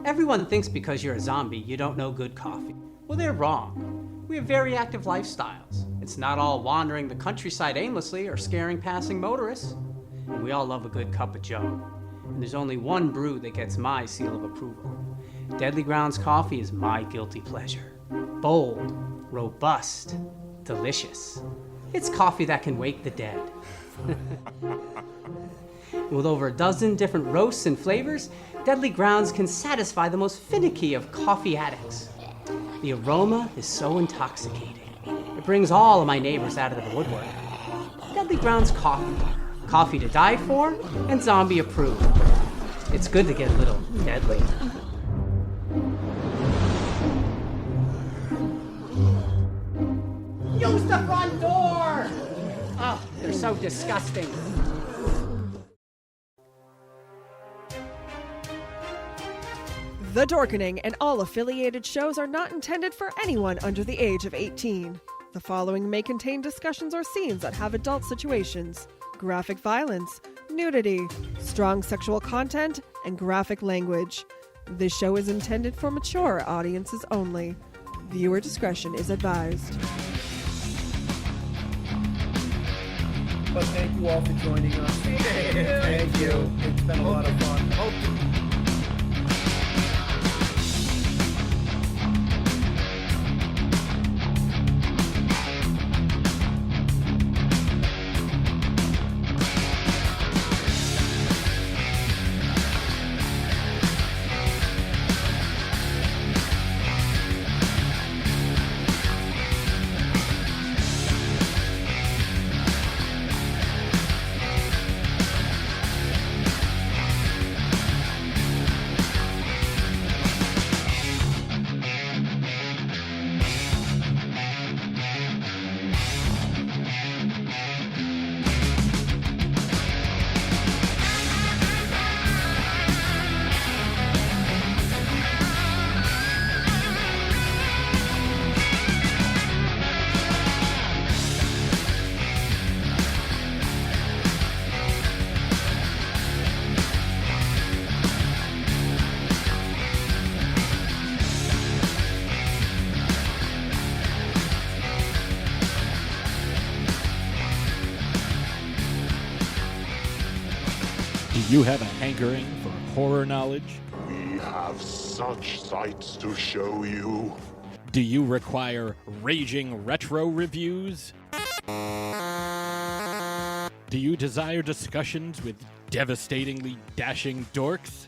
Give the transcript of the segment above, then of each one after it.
Everyone thinks because you're a zombie, you don't know good coffee. Well, they're wrong. We have very active lifestyles. It's not all wandering the countryside aimlessly or scaring passing motorists. And we all love a good cup of joe. And there's only one brew that gets my seal of approval. Deadly Grounds coffee is my guilty pleasure. Bold, robust, delicious. It's coffee that can wake the dead. With over a dozen different roasts and flavors, Deadly Grounds can satisfy the most finicky of coffee addicts. The aroma is so intoxicating. It brings all of my neighbors out of the woodwork. Deadly Grounds coffee. Coffee to die for and zombie approved. It's good to get a little deadly. Use the front door! Oh, they're so disgusting. The Dorkening and all affiliated shows are not intended for anyone under the age of 18. The following may contain discussions or scenes that have adult situations, graphic violence, nudity, strong sexual content, and graphic language. This show is intended for mature audiences only. Viewer discretion is advised. But thank you all for joining us. Thank you. It's been a lot of fun. Do you have a hankering for horror knowledge? We have such sights to show you. Do you require raging retro reviews? Do you desire discussions with devastatingly dashing dorks?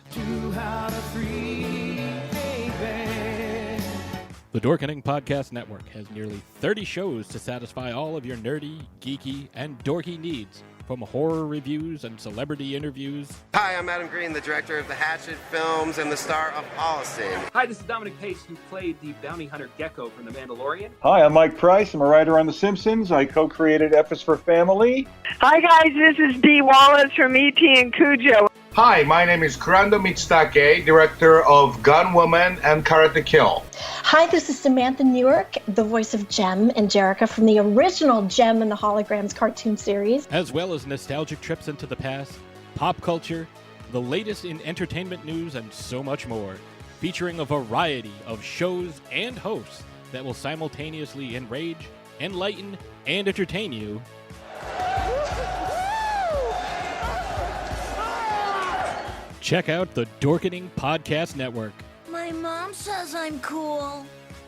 The Dorkening Podcast Network has nearly 30 shows to satisfy all of your nerdy, geeky, and dorky needs. From horror reviews and celebrity interviews. Hi, I'm Adam Green, the director of the Hatchet films and the star of Allison. Hi, this is Dominic Pace, who played the bounty hunter Gecko from The Mandalorian. Hi, I'm Mike Price. I'm a writer on The Simpsons. I co-created F is for Family. Hi, guys. This is Dee Wallace from E.T. and Cujo. Hi, my name is Kurando Mitsutake, director of Gun Woman and Karate Kill. Hi, this is Samantha Newark, the voice of Jem and Jerica from the original Jem and the Holograms cartoon series. As well as nostalgic trips into the past, pop culture, the latest in entertainment news, and so much more. Featuring a variety of shows and hosts that will simultaneously enrage, enlighten, and entertain you. Check out the Dorkening Podcast Network. My mom says I'm cool.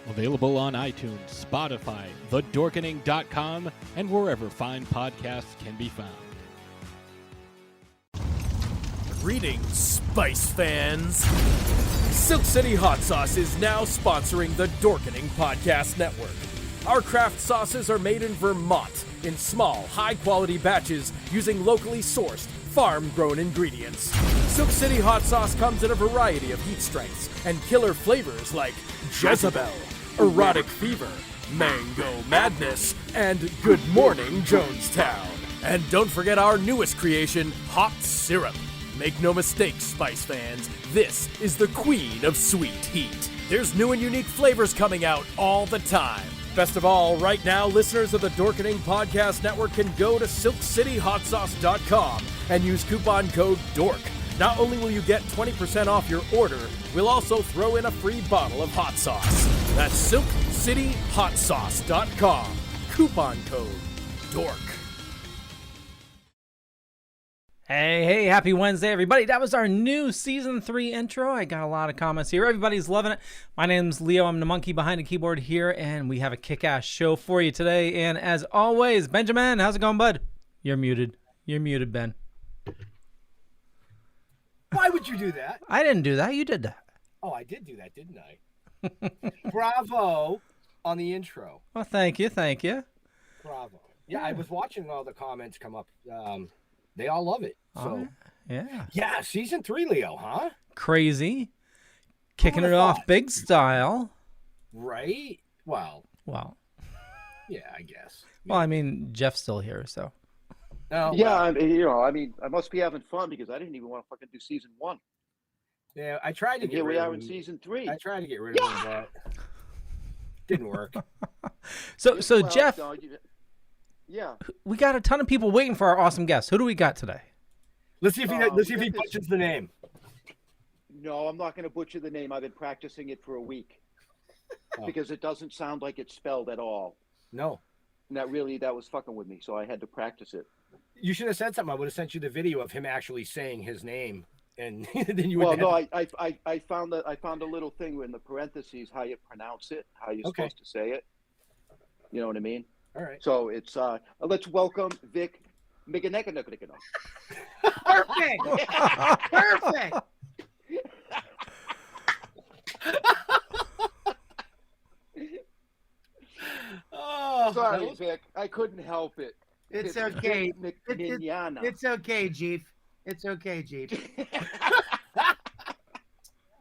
Available on iTunes, Spotify, thedorkening.com, and wherever fine podcasts can be found. Greetings, Spice fans. Silk City Hot Sauce is now sponsoring the Dorkening Podcast Network. Our craft sauces are made in Vermont in small, high-quality batches using locally sourced, farm-grown ingredients. Silk City Hot Sauce comes in a variety of heat strengths and killer flavors like Jezebel, Erotic Fever, Mango Madness, and Good Morning Jonestown. And don't forget our newest creation, Hot Syrup. Make no mistake, Spice fans, this is the queen of sweet heat. There's new and unique flavors coming out all the time. Best of all, right now, listeners of the Dorkening Podcast Network can go to SilkCityHotSauce.com and use coupon code DORK Not only will you get 20% off your order, we'll also throw in a free bottle of hot sauce. That's SilkCityHotSauce.com. Coupon code DORK. Hey, happy Wednesday, everybody. That was our new Season 3 intro. I got a lot of comments here. Everybody's loving it. My name's Leo. I'm the monkey behind the keyboard here, and we have a kick-ass show for you today. And as always, Benjamin, how's it going, bud? You're muted. You're muted, Ben. Why would you do that? I didn't do that. You did that. Oh, I did do that, didn't I? Bravo on the intro. Well, thank you. Bravo. Yeah, I was watching all the comments come up. They all love it. So yeah, Season 3, Leo, huh? Crazy. Kicking it off big style. Right? Well. Yeah, I guess. Well, I mean, Jeff's still here, so. Oh, yeah, I must be having fun because I didn't even want to fucking do Season 1. Yeah, I tried to get rid of him. Here we are in Season 3. I tried to get rid of him, but didn't work. So Jeff, yeah, we got a ton of people waiting for our awesome guest. Who do we got today? Let's see if he butchers the name. No, I'm not going to butcher the name. I've been practicing it for a week because it doesn't sound like it's spelled at all. No. And that was fucking with me, so I had to practice it. You should have said something. I would have sent you the video of him actually saying his name, and then you would. Well, no, I found a little thing in the parentheses how you pronounce it, how you're supposed to say it. You know what I mean? All right. So it's let's welcome Vic Mignogna. Perfect. Perfect. Oh, sorry, Vic. I couldn't help it. It's okay. It's okay, Jeef. It's okay, Jeef.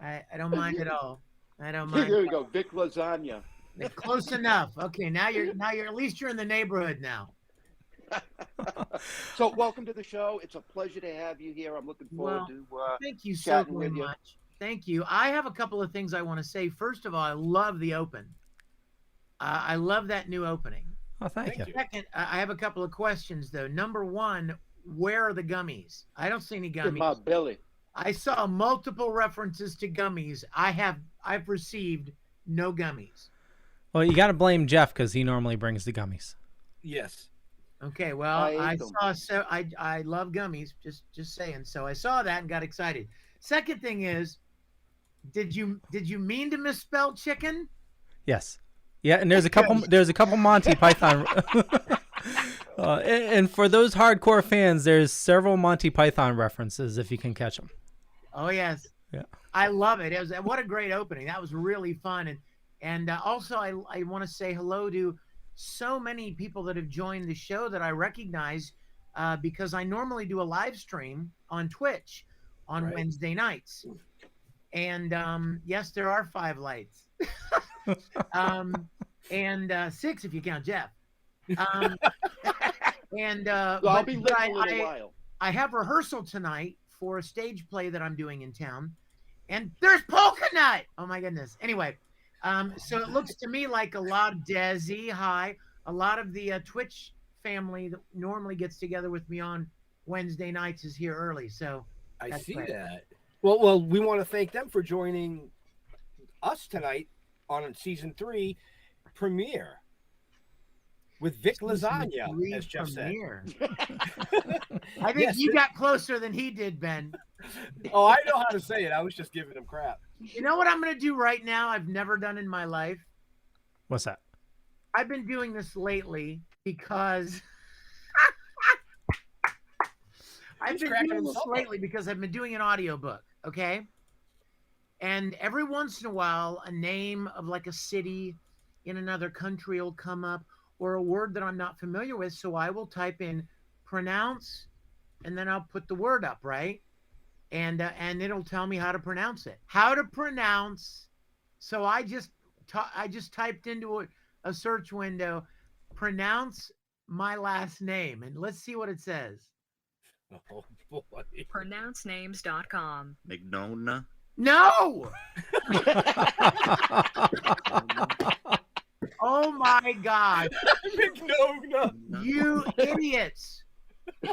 I don't mind at all. I don't mind. There we go, Vic Lasagna. Close enough. Okay, now you're at least you're in the neighborhood now. So welcome to the show. It's a pleasure to have you here. I'm looking forward to thank you so very much. Thank you. I have a couple of things I want to say. First of all, I love the open. I love that new opening. Oh, thank you. Second, I have a couple of questions though. Number one, where are the gummies? I don't see any gummies. In my belly. I saw multiple references to gummies. I've received no gummies. Well, you got to blame Jeff because he normally brings the gummies. Yes. Okay. Well, I love gummies. Just saying. So I saw that and got excited. Second thing is, did you mean to misspell chicken? Yes. Yeah, and there's a couple Monty Python. And for those hardcore fans, there's several Monty Python references if you can catch them. Oh yes. Yeah. I love it. What a great opening. That was really fun. And also I want to say hello to so many people that have joined the show that I recognize because I normally do a live stream on Twitch on Wednesday nights. And yes, there are 5 lights. And 6 if you count Jeff. I'll be lit for a little while. I have rehearsal tonight for a stage play that I'm doing in town, and there's Polka Nut. Oh my goodness. Anyway, so it looks to me like a lot of Desi. Hi, a lot of the Twitch family that normally gets together with me on Wednesday nights is here early. So I see that. Well, we want to thank them for joining us tonight on Season 3 premiere with Vic Lasagna, as Jeff said. I think you got closer than he did, Ben. Oh, I know how to say it. I was just giving him crap. You know what I'm going to do right now? I've never done in my life. What's that? I've been doing this lately because I've been doing an audiobook, okay? And every once in a while, a name of like a city in another country will come up, or a word that I'm not familiar with. So I will type in pronounce, and then I'll put the word up, right? And it'll tell me how to pronounce it. How to pronounce. So I just typed into a search window, pronounce my last name, and let's see what it says. Oh boy. Pronouncenames.com. Mignogna. No. Oh my God. Mignogna. You idiots.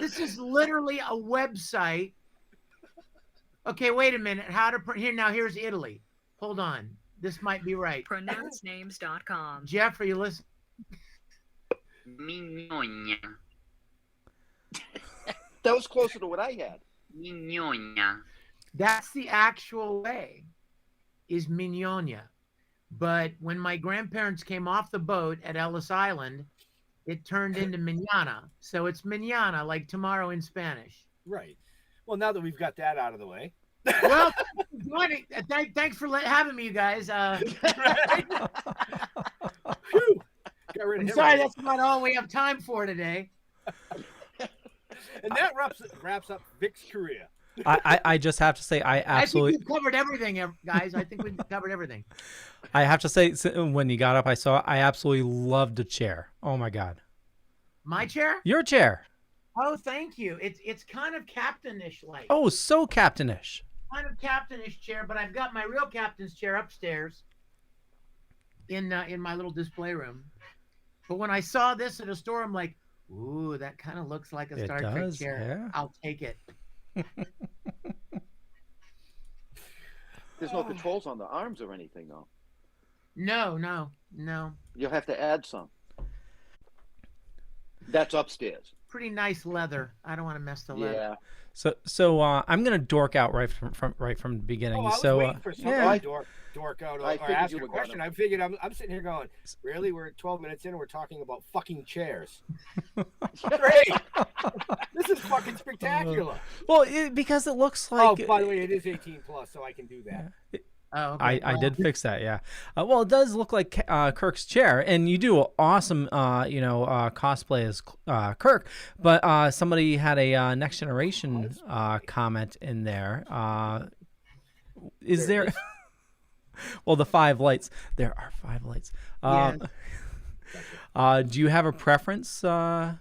This is literally a website Okay, wait a minute. Here's Italy. Hold on. This might be right. Pronouncenames.com. Jeff, are you listening? Mignogna. That was closer to what I had. Mignogna. That's the actual way, is Mignogna. But when my grandparents came off the boat at Ellis Island, it turned into Mignana. So it's Mignana, like tomorrow in Spanish. Right. Well, now that we've got that out of the way. Well, thanks for having me, you guys. Phew. Got rid of I'm him. sorry, that's about all we have time for today. And that wraps up Vic's career. I just have to say I absolutely. I think we've covered everything, guys. I think we've covered everything. I have to say, when you got up, I absolutely loved the chair. Oh my God. My chair? Your chair. Oh, thank you. It's kind of captainish like. Oh, so captainish. Kind of captainish chair, but I've got my real captain's chair upstairs in my little display room. But when I saw this at a store, I'm like, ooh, that kind of looks like a Star Trek chair. Yeah. I'll take it. There's no controls on the arms or anything, though. No. You'll have to add some. That's upstairs. Pretty nice leather. I don't want to mess the leather. Yeah. So I'm gonna dork out right from the beginning. Oh, I was waiting for someone to dork out or ask a question. I figured I'm sitting here going, really? We're 12 minutes in and we're talking about fucking chairs. Great. This is fucking spectacular. Well, because it looks like. Oh, by the way, it is 18 plus, so I can do that. Oh, okay. I did fix that, yeah. Well, it does look like Kirk's chair, and you do an awesome, cosplay as Kirk. But somebody had a Next Generation comment in there. Is there? Well, the 5 lights. There are 5 lights. Do you have a preference to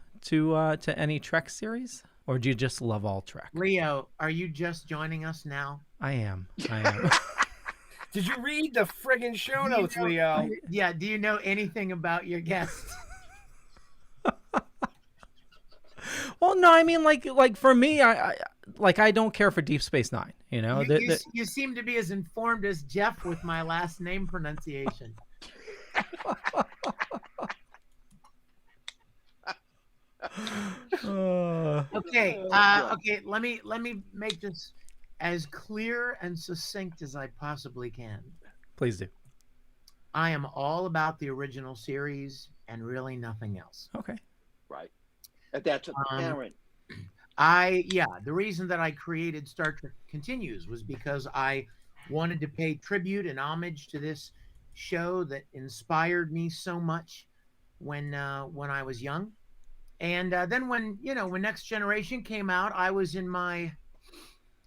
any Trek series, or do you just love all Trek? Leo, are you just joining us now? I am. Did you read the friggin' show notes, Leo? Yeah. Do you know anything about your guests? Well, no. I mean, like for me, I don't care for Deep Space Nine. You know, you seem to be as informed as Jeff with my last name pronunciation. Okay. Let me make this as clear and succinct as I possibly can. Please do. I am all about the original series and really nothing else. Okay. Right. That's apparent. The reason that I created Star Trek Continues was because I wanted to pay tribute and homage to this show that inspired me so much when I was young. And then when Next Generation came out, I was in my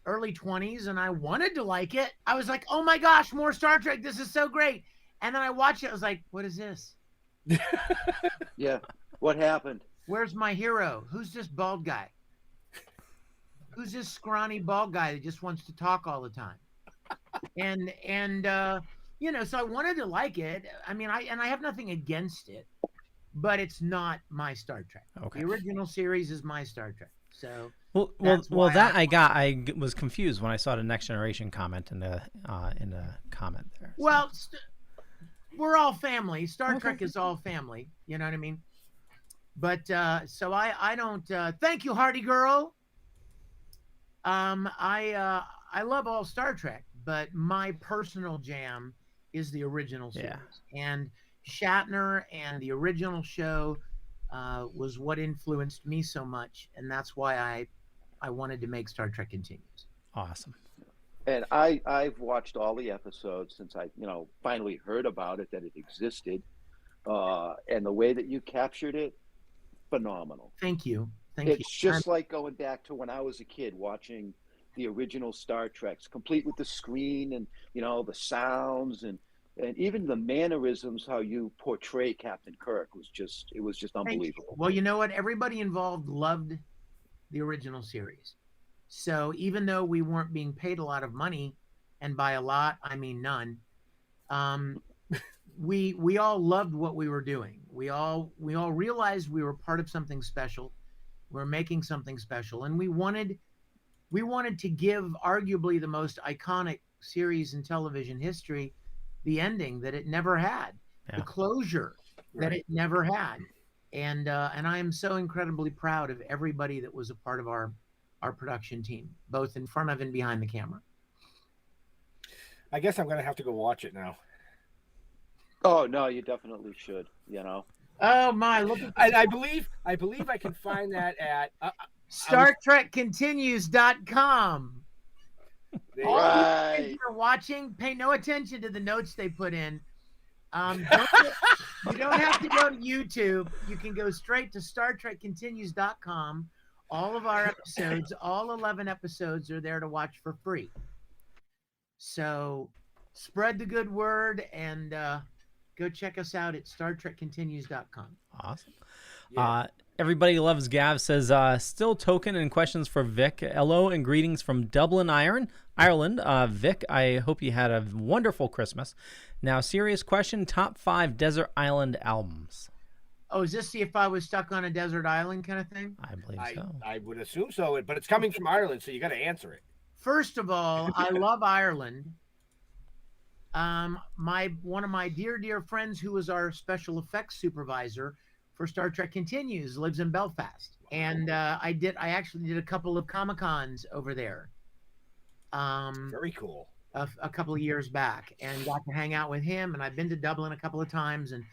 early 20s and I wanted to like it. I was like, oh my gosh, more Star Trek. This is so great. And then I watched it. I was like, what is this? Yeah. What happened? Where's my hero? Who's this bald guy? Who's this scrawny bald guy that just wants to talk all the time? And so I wanted to like it. I mean, I have nothing against it, but it's not my Star Trek. Okay. The original series is my Star Trek. So I was confused when I saw the Next Generation comment in the comment there. So. Well, we're all family. Star Trek is all family. You know what I mean? But so I don't. Thank you, Hardy Girl. I love all Star Trek, but my personal jam is the original series. Yeah. And Shatner and the original show was what influenced me so much, and that's why I wanted to make Star Trek Continues. Awesome. And I've watched all the episodes since I finally heard about it, that it existed, and the way that you captured it, phenomenal. Thank you. It's just like going back to when I was a kid watching the original Star Treks, complete with the screen and the sounds and even the mannerisms, how you portray Captain Kirk was just unbelievable. Well, you know what? Everybody involved loved the original series. So even though we weren't being paid a lot of money, and by a lot I mean none, we all loved what we were doing. We all realized we were part of something special. We're making something special, and we wanted we wanted to give arguably the most iconic series in television history the ending that it never had, the closure that it never had. And I am so incredibly proud of everybody that was a part of our production team, both in front of and behind the camera. I guess I'm going to have to go watch it now. Oh no, you definitely should. You know. Oh my! Look at I believe I can find that at StarTrekContinues.com. Right. If you're watching, pay no attention to the notes they put in. You don't have to go to YouTube. You can go straight to StarTrekContinues.com. All of our episodes, all 11 episodes, are there to watch for free. So spread the good word and go check us out at StarTrekContinues.com. Awesome. Yeah. Everybody Loves Gav says, still token and questions for Vic. Hello and greetings from Dublin, Ireland. Vic, I hope you had a wonderful Christmas. Now, serious question, top 5 desert island albums. Oh, is this if I was stuck on a desert island kind of thing? I believe so. I would assume so, but it's coming from Ireland, so you got to answer it. First of all, I love Ireland. One of my dear friends who was our special effects supervisor for Star Trek Continues lives in Belfast, and I actually did a couple of Comic-Cons over there. Very cool. A couple of years back, and got to hang out with him. And I've been to Dublin a couple of times and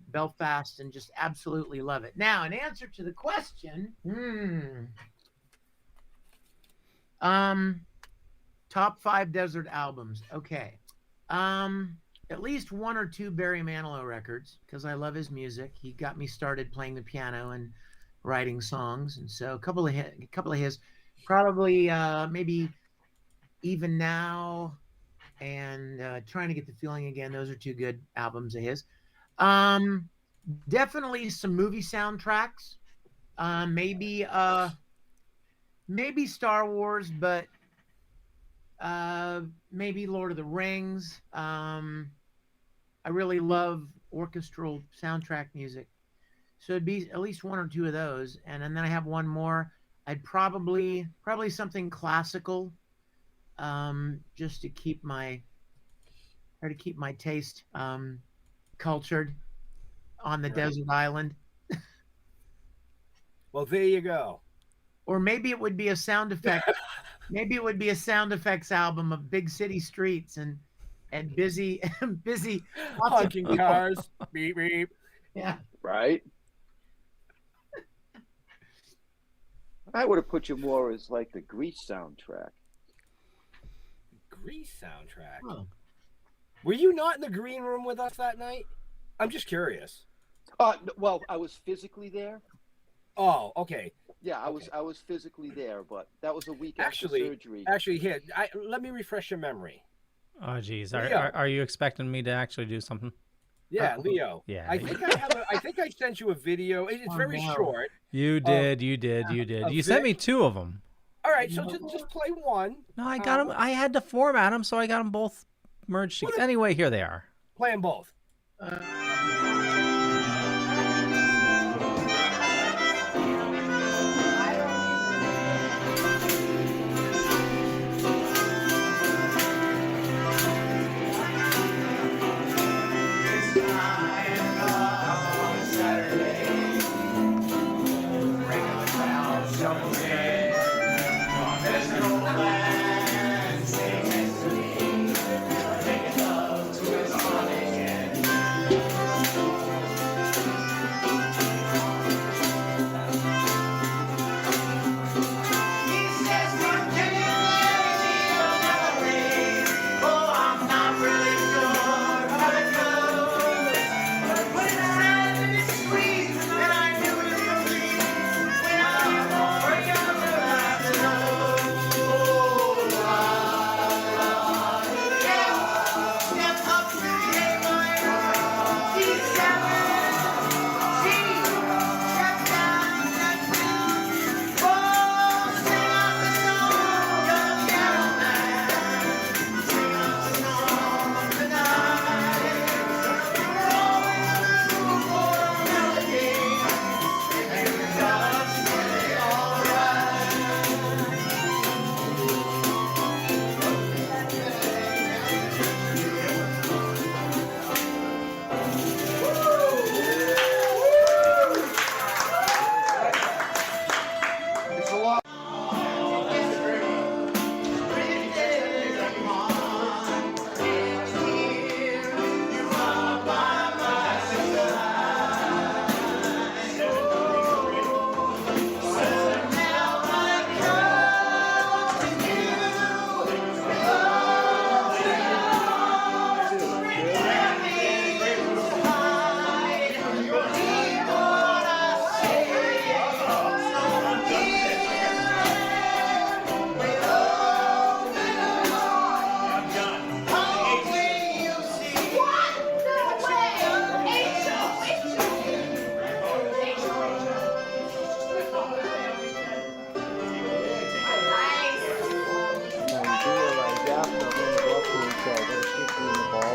Belfast, and just absolutely love it. Now, in answer to the question, top 5 desert albums. Okay. At least 1 or 2 Barry Manilow records, because I love his music. He got me started playing the piano and writing songs, and so a couple of his, probably maybe Even Now and Trying to Get the Feeling Again. Those are 2 good albums of his. Definitely some movie soundtracks. Maybe Star Wars, but maybe Lord of the Rings. I really love orchestral soundtrack music, so it'd be at least 1 or 2 of those. And then I have one more. I'd probably something classical, just to keep my taste cultured on the desert island. Well, there you go. Or maybe it would be a sound effect. Maybe it would be a sound effects album of big city streets and busy honking cars. Beep beep. Yeah. Right. I would have put you more as like the Grease soundtrack. Grease soundtrack. Oh. Were you not in the green room with us that night? I'm just curious. Well, I was physically there. Oh, okay. Yeah, I was physically there, but that was a week after surgery. Actually, here, let me refresh your memory. Oh, geez. Are you expecting me to actually do something? Yeah, Leo. Yeah. I think I sent you a video. It's very short. You did. You sent me 2 of them. All right, so just play one. No, I got them. I had to format them, so I got them both merged together. Anyway, here they are. Play them both.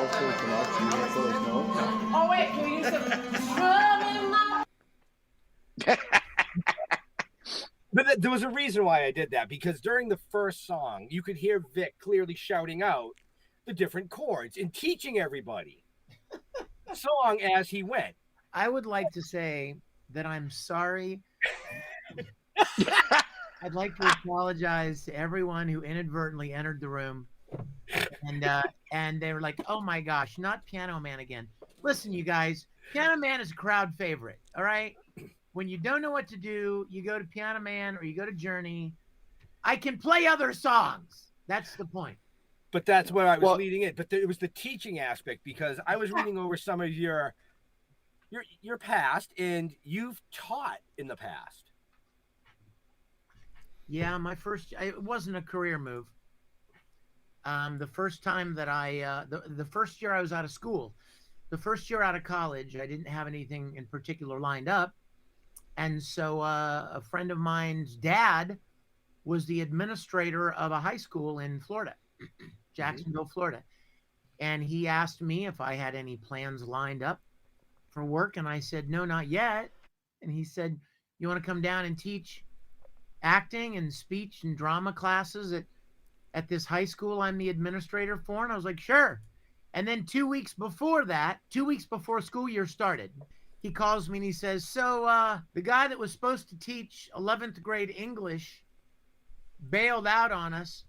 also cannot use those notes? Oh wait, can we use some drumming my... But there was a reason why I did that, because during the first song, you could hear Vic clearly shouting out the different chords and teaching everybody song as he went. I would like to say that I'm sorry. I'd like to apologize to everyone who inadvertently entered the room, and they were like, "Oh my gosh, not Piano Man again." Listen, you guys, Piano Man is a crowd favorite. All right, when you don't know what to do, you go to Piano Man or you go to Journey. I can play other songs. That's the point. But that's where I was leading it. But it was the teaching aspect, because I was reading over some of your past, and you've taught in the past. Yeah, it wasn't a career move. The first time that the first year I was out of school, the first year out of college, I didn't have anything in particular lined up. And so a friend of mine's dad was the administrator of a high school in Florida, Jacksonville, Florida. And he asked me if I had any plans lined up for work. And I said, no, not yet. And he said, you want to come down and teach acting and speech and drama classes at this high school I'm the administrator for? And I was like, sure. And then 2 weeks before that, 2 weeks before school year started, he calls me and he says, so the guy that was supposed to teach 11th grade English bailed out on us,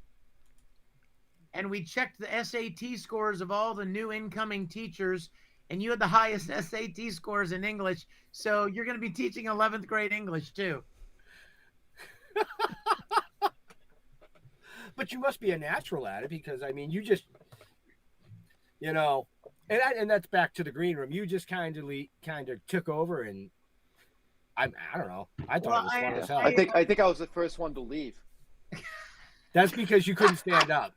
and we checked the SAT scores of all the new incoming teachers, and you had the highest SAT scores in English, so you're going to be teaching 11th grade English too. But you must be a natural at it, because I mean, you just, and that's back to the green room. You just kind of took over, and I don't know. I thought it was fun as hell. I think I was the first one to leave. That's because you couldn't stand up.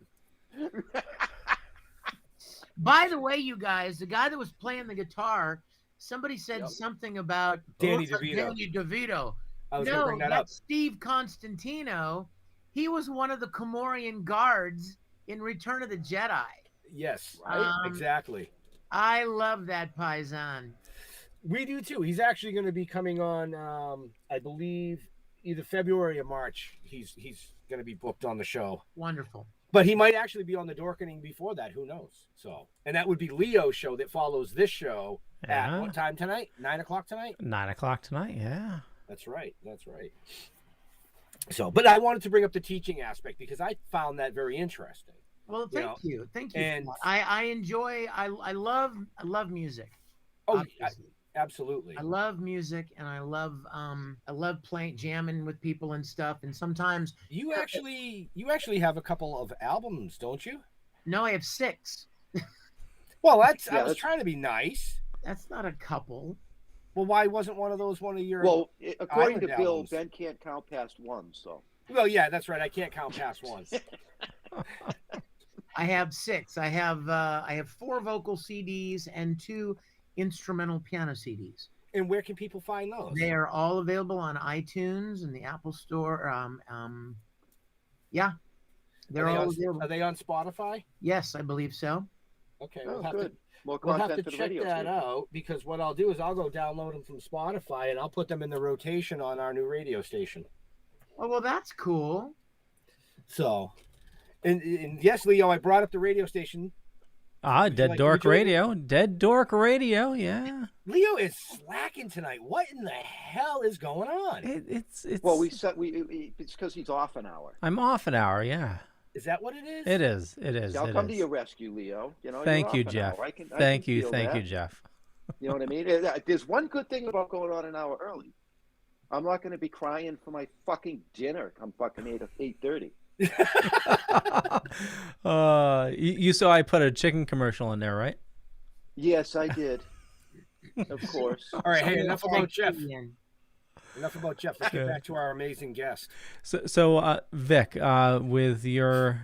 By the way, you guys, the guy that was playing the guitar, somebody said something about Danny DeVito. Danny DeVito. I was going to bring that up. Steve Constantino. He was one of the Comorian guards in Return of the Jedi. Yes, right? Exactly. I love that paisan. We do too. He's actually going to be coming on, I believe, either February or March. He's going to be booked on the show. Wonderful. But he might actually be on the Dorkening before that. Who knows? So, and that would be Leo's show that follows this show at what time tonight? 9 o'clock tonight? 9 o'clock tonight, yeah. That's right. So, but I wanted to bring up the teaching aspect, because I found that very interesting. Well, thank you. And I love music. Oh, absolutely. I love music, and I love playing, jamming with people and stuff. And sometimes you actually have a couple of albums, don't you? No, I have 6. Well, I was trying to be nice. That's not a couple. Well, why wasn't one of those one of your? Well, according to Bill, albums? Ben can't count past 1. So. Well, yeah, that's right. I can't count past 1. I have 6. I have 4 vocal CDs and 2 instrumental piano CDs. And where can people find those? They are all available on iTunes and the Apple Store. Yeah, they're all available. Are they on Spotify? Yes, I believe so. Okay, good. We'll have to check that out, because what I'll do is I'll go download them from Spotify, and I'll put them in the rotation on our new radio station. Oh, well, that's cool. So, and yes, Leo, I brought up the radio station. Dead Dork Radio. Dead Dork Radio, yeah. Leo is slacking tonight. What in the hell is going on? It's well, it's because he's off an hour. I'm off an hour, yeah. Is that what it is? It is. I'll come to your rescue, Leo. Thank you, Jeff. Thank you, Jeff. You know what I mean? There's one good thing about going on an hour early. I'm not going to be crying for my fucking dinner come fucking 8:30. You saw I put a chicken commercial in there, right? Yes, I did. Of course. All right, hey, enough about Jeff. Let's get back to our amazing guest. So Vic, with your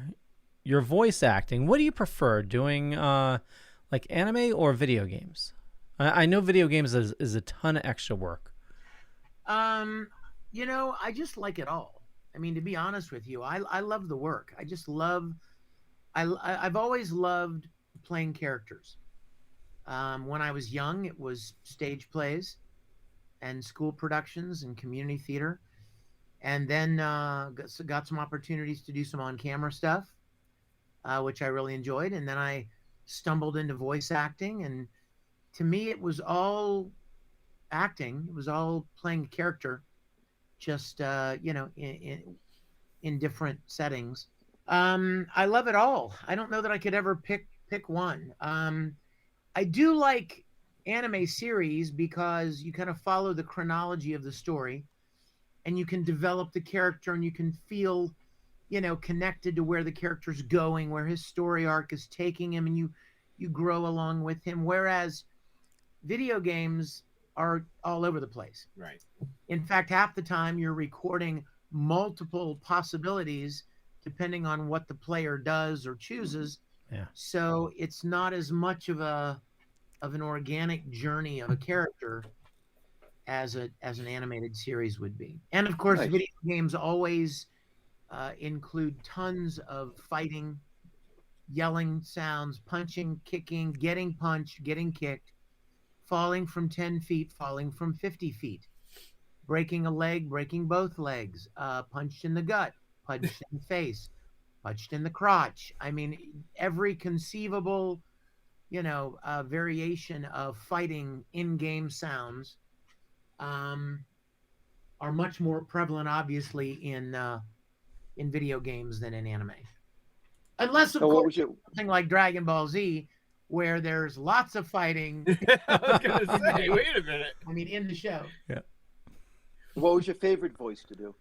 voice acting, what do you prefer, doing like anime or video games? I know video games is a ton of extra work. I just like it all. I mean, to be honest with you, I love the work. I just love. I've always loved playing characters. When I was young, it was stage plays and school productions and community theater. And then got some opportunities to do some on-camera stuff, which I really enjoyed. And then I stumbled into voice acting. And to me, it was all acting. It was all playing a character, just, in different settings. I love it all. I don't know that I could ever pick one. I do like anime series because you kind of follow the chronology of the story, and you can develop the character, and you can feel, connected to where the character's going, where his story arc is taking him, and you grow along with him. Whereas video games are all over the place. Right. In fact, half the time you're recording multiple possibilities depending on what the player does or chooses. Yeah. So it's not as much of an organic journey of a character as an animated series would be. And of course, video games always include tons of fighting, yelling sounds, punching, kicking, getting punched, getting kicked, falling from 10 feet, falling from 50 feet, breaking a leg, breaking both legs, punched in the gut, punched in the face, punched in the crotch. I mean, every conceivable, variation of fighting in-game sounds are much more prevalent, obviously, in video games than in anime. Unless, of course, something like Dragon Ball Z, where there's lots of fighting. I was going to say, wait a minute. I mean, in the show. Yeah. What was your favorite voice to do?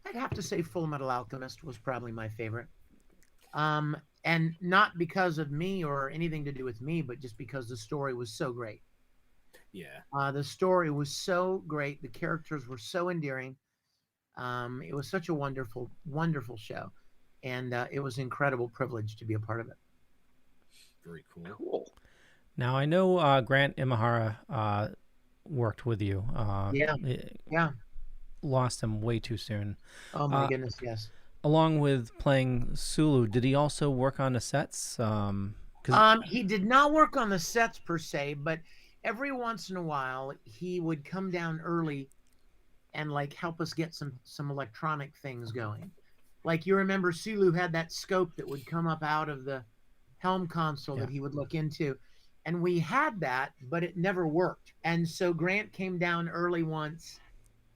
I'd have to say Full Metal Alchemist was probably my favorite. And not because of me or anything to do with me, but just because the story was so great. Yeah. The story was so great. The characters were so endearing. It was such a wonderful, wonderful show. And it was an incredible privilege to be a part of it. Very cool. Cool. Now, I know Grant Imahara worked with you. Yeah. Lost him way too soon. Oh, my goodness, yes. Along with playing Sulu, did he also work on the sets? He did not work on the sets per se, but every once in a while, he would come down early and help us get some electronic things going. Like, you remember Sulu had that scope that would come up out of the helm console that he would look into. And we had that, but it never worked. And so Grant came down early once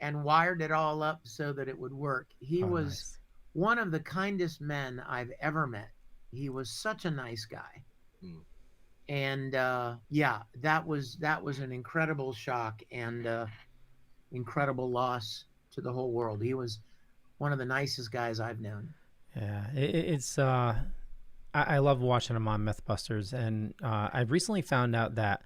and wired it all up so that it would work. He was one of the kindest men I've ever met. He was such a nice guy. And that was an incredible shock and incredible loss to the whole world. He was one of the nicest guys I've known. Yeah, it's I love watching him on Mythbusters, and I recently found out that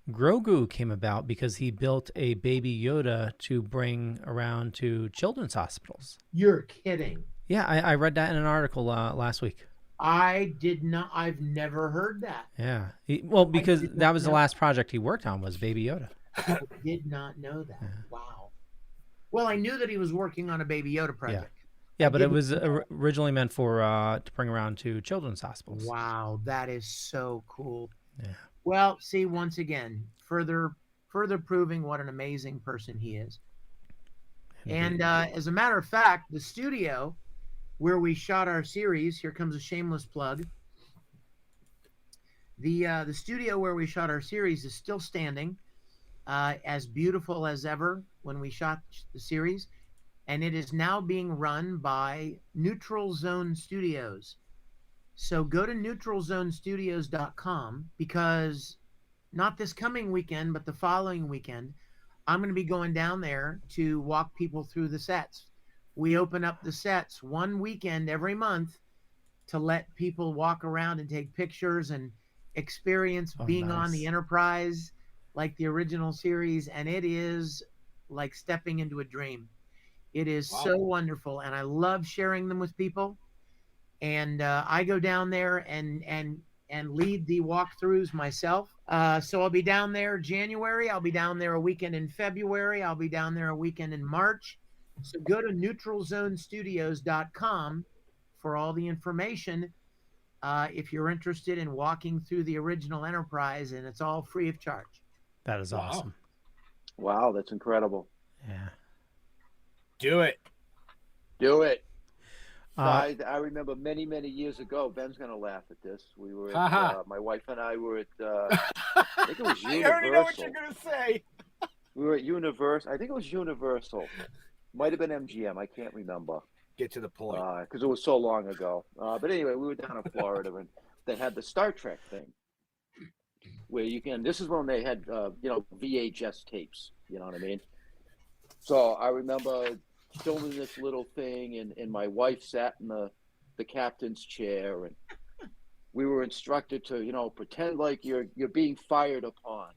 Grogu came about because he built a baby Yoda to bring around to children's hospitals. You're kidding. Yeah, I read that in an article last week. I did not. I've never heard that. Yeah. Because that was the last project he worked on was Baby Yoda. I did not know that. Yeah. Wow. Well, I knew that he was working on a Baby Yoda project. Yeah, but it was originally meant for to bring around to children's hospitals. Wow, that is so cool. Yeah. Well, see, once again, further proving what an amazing person he is. And as a matter of fact, the studio where we shot our series, here comes a shameless plug. The studio where we shot our series is still standing, as beautiful as ever when we shot the series. And it is now being run by Neutral Zone Studios. So go to neutralzonestudios.com because not this coming weekend, but the following weekend, I'm going to be going down there to walk people through the sets. We open up the sets one weekend every month to let people walk around and take pictures and experience being on the Enterprise like the original series. And it is like stepping into a dream. It is so wonderful, and I love sharing them with people. And I go down there and lead the walkthroughs myself. So I'll be down there January. I'll be down there a weekend in February. I'll be down there a weekend in March. So go to neutralzonestudios.com for all the information. if you're interested in walking through the original Enterprise, and it's all free of charge. That is awesome. Wow, that's incredible. Yeah. Do it. Do it. I remember many, many years ago. Ben's gonna laugh at this. We were at, my wife and I were at. I think it was Universal. I already know what you're gonna say. We were at Universal. I think it was Universal. Might have been MGM. I can't remember. Get to the point. Because it was so long ago. But anyway, we were down in Florida, and they had the Star Trek thing, where you can. This is when they had, VHS tapes. You know what I mean? So I remember filming this little thing, and my wife sat in the captain's chair, and we were instructed to, pretend like you're being fired upon.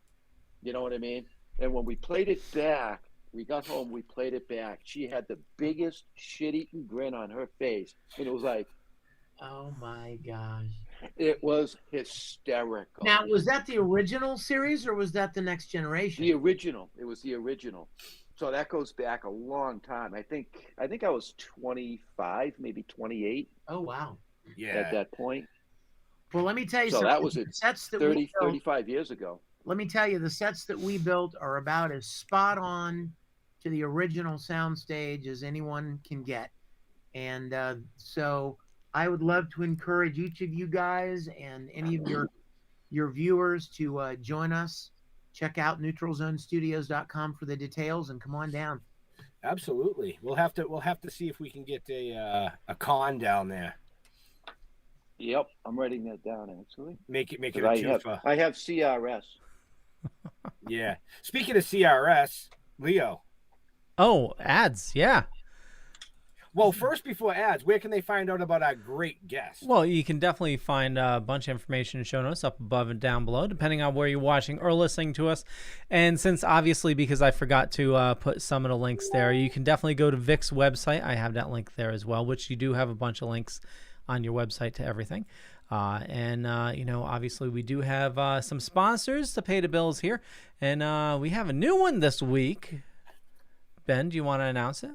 You know what I mean? And when we played it back, we got home, we played it back. She had the biggest shit-eating grin on her face, and it was like, oh my gosh. It was hysterical. Now, was that the original series, or was that the Next Generation? The original. It was the original. So that goes back a long time. I think I was 25, maybe 28. Oh, wow. Yeah. At that point. Well, let me tell you so something. That was it. Sets that 35 years ago. Let me tell you, the sets that we built are about as spot on to the original soundstage as anyone can get. And so I would love to encourage each of you guys and any of your viewers to join us. Check out neutralzonestudios.com for the details and come on down. Absolutely. We'll have to see if we can get a con down there. Yep, I'm writing that down actually. Make it a twofer. I have CRS. Yeah. Speaking of CRS, Leo. Oh, ads, yeah. Well, first, before ads, where can they find out about our great guest? Well, you can definitely find a bunch of information and show notes up above and down below, depending on where you're watching or listening to us. And since, obviously, because I forgot to put some of the links there, you can definitely go to Vic's website. I have that link there as well, which you do have a bunch of links on your website to everything. Obviously, we do have some sponsors to pay the bills here. And we have a new one this week. Ben, do you want to announce it?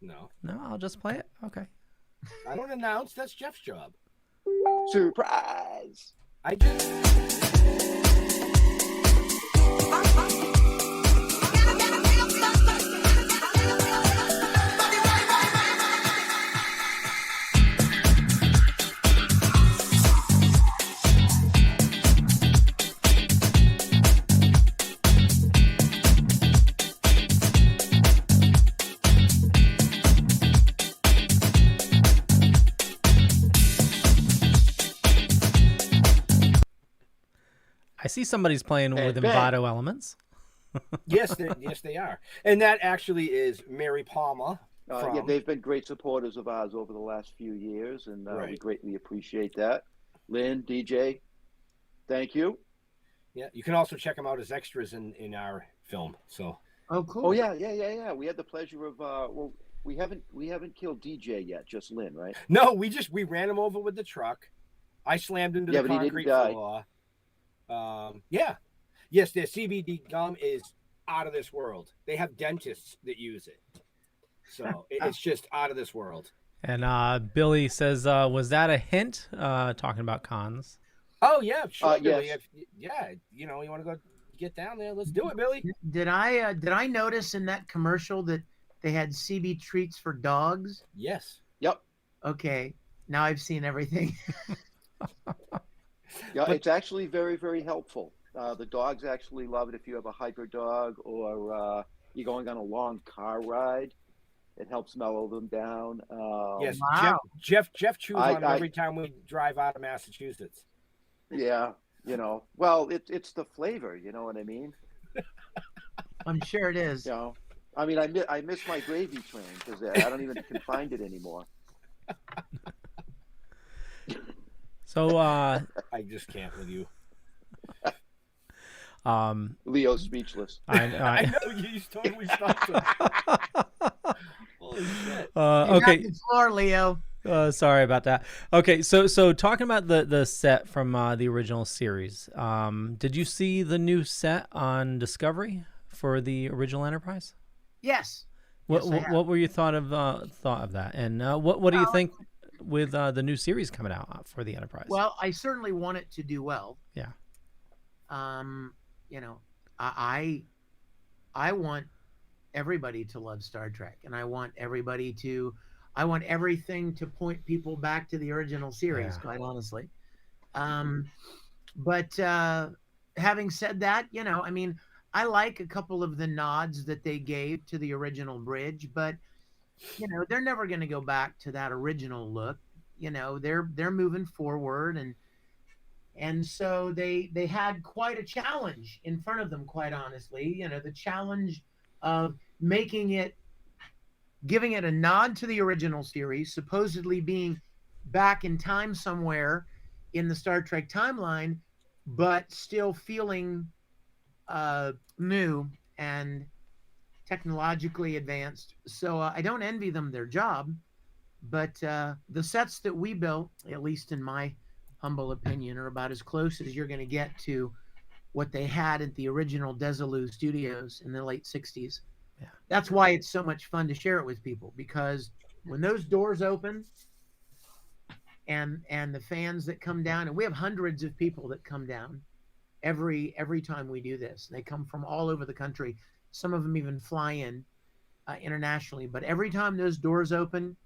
No. No, I'll just play it. Okay. I don't announce. That's Jeff's job. Surprise. I just... I see somebody's playing with Envato elements. Yes, they are. And that actually is Mary Palmer. Yeah, they've been great supporters of ours over the last few years, and we greatly appreciate that. Lynn, DJ, thank you. Yeah, you can also check them out as extras in our film. So. Oh, cool. Oh yeah. We had the pleasure of we haven't killed DJ yet, just Lynn, right? No, we ran him over with the truck. I slammed into the concrete floor. Yes, their CBD gum is out of this world. They have dentists that use it. So it's just out of this world. And Billy says, was that a hint talking about cons? Oh, yeah, sure, Billy. Yes. You want to go get down there? Let's do it, Billy. Did I notice in that commercial that they had CB treats for dogs? Yes. Yep. Okay. Now I've seen everything. Yeah, it's actually very, very helpful. The dogs actually love it if you have a hiker dog or you're going on a long car ride. It helps mellow them down. Yes, wow. Jeff chews on them every time we drive out of Massachusetts. Yeah, well, it's the flavor. You know what I mean? I'm sure it is. I mean, I miss my gravy train because I don't even can find it anymore. So I just can't with you. Leo's speechless. I know he's totally stopped. Holy shit! Okay. You're on the floor, Leo. Sorry about that. Okay, so talking about the set from the original series, did you see the new set on Discovery for the original Yes. What were your thought of that, and what do you think? with the new series coming out for the Enterprise? Well, I certainly want it to do well. Yeah. You know, I want everybody to love Star Trek, and I want everything to point people back to the original series, quite honestly. But having said that, you know, I mean, I like a couple of the nods that they gave to the original bridge, but you know, they're never going to go back to that original look. You know, they're moving forward, and so they had quite a challenge in front of them, quite honestly. You know, the challenge of giving it a nod to the original series, supposedly being back in time somewhere in the Star Trek timeline, but still feeling new and technologically advanced. So I don't envy them their job, but the sets that we built, at least in my humble opinion, are about as close as you're going to get to what they had at the original Desilu Studios in the late 60s. Yeah. That's why it's so much fun to share it with people, because when those doors open and the fans that come down, and we have hundreds of people that come down every time we do this. They come from all over the country. Some of them even fly in internationally. But every time those doors open,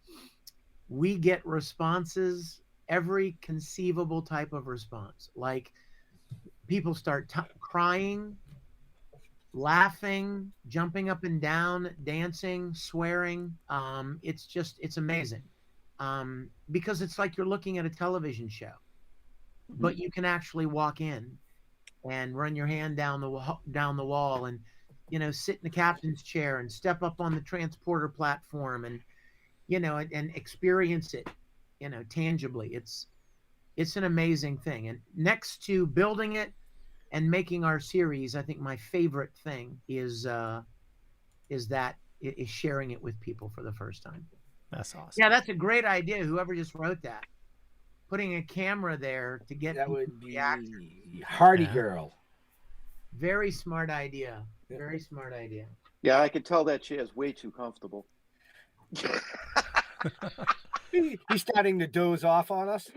we get responses, every conceivable type of response. Like people start crying, laughing, jumping up and down, dancing, swearing. It's amazing. Because it's like you're looking at a television show, but you can actually walk in and run your hand down the wall and, you know, sit in the captain's chair and step up on the transporter platform and, you know, and experience it, you know, tangibly. It's an amazing thing. And next to building it and making our series, I think my favorite thing is sharing it with people for the first time. That's awesome. Yeah, that's a great idea. Whoever just wrote that. Putting a camera there to get that would be actors. Hardy Girl. Very smart idea. Very smart idea. Yeah, I can tell that chair's way too comfortable. He's starting to doze off on us.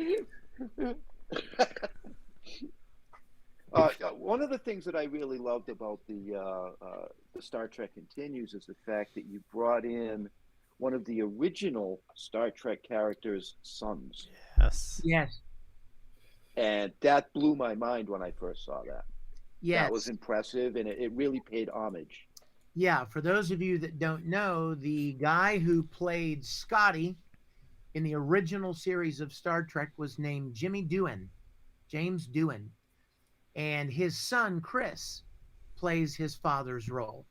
One of the things that I really loved about the Star Trek Continues is the fact that you brought in one of the original Star Trek characters' sons. Yes. And that blew my mind when I first saw that. Yes. That was impressive, and it really paid homage. Yeah, for those of you that don't know, the guy who played Scotty in the original series of Star Trek was named James Doohan. And his son, Chris, plays his father's role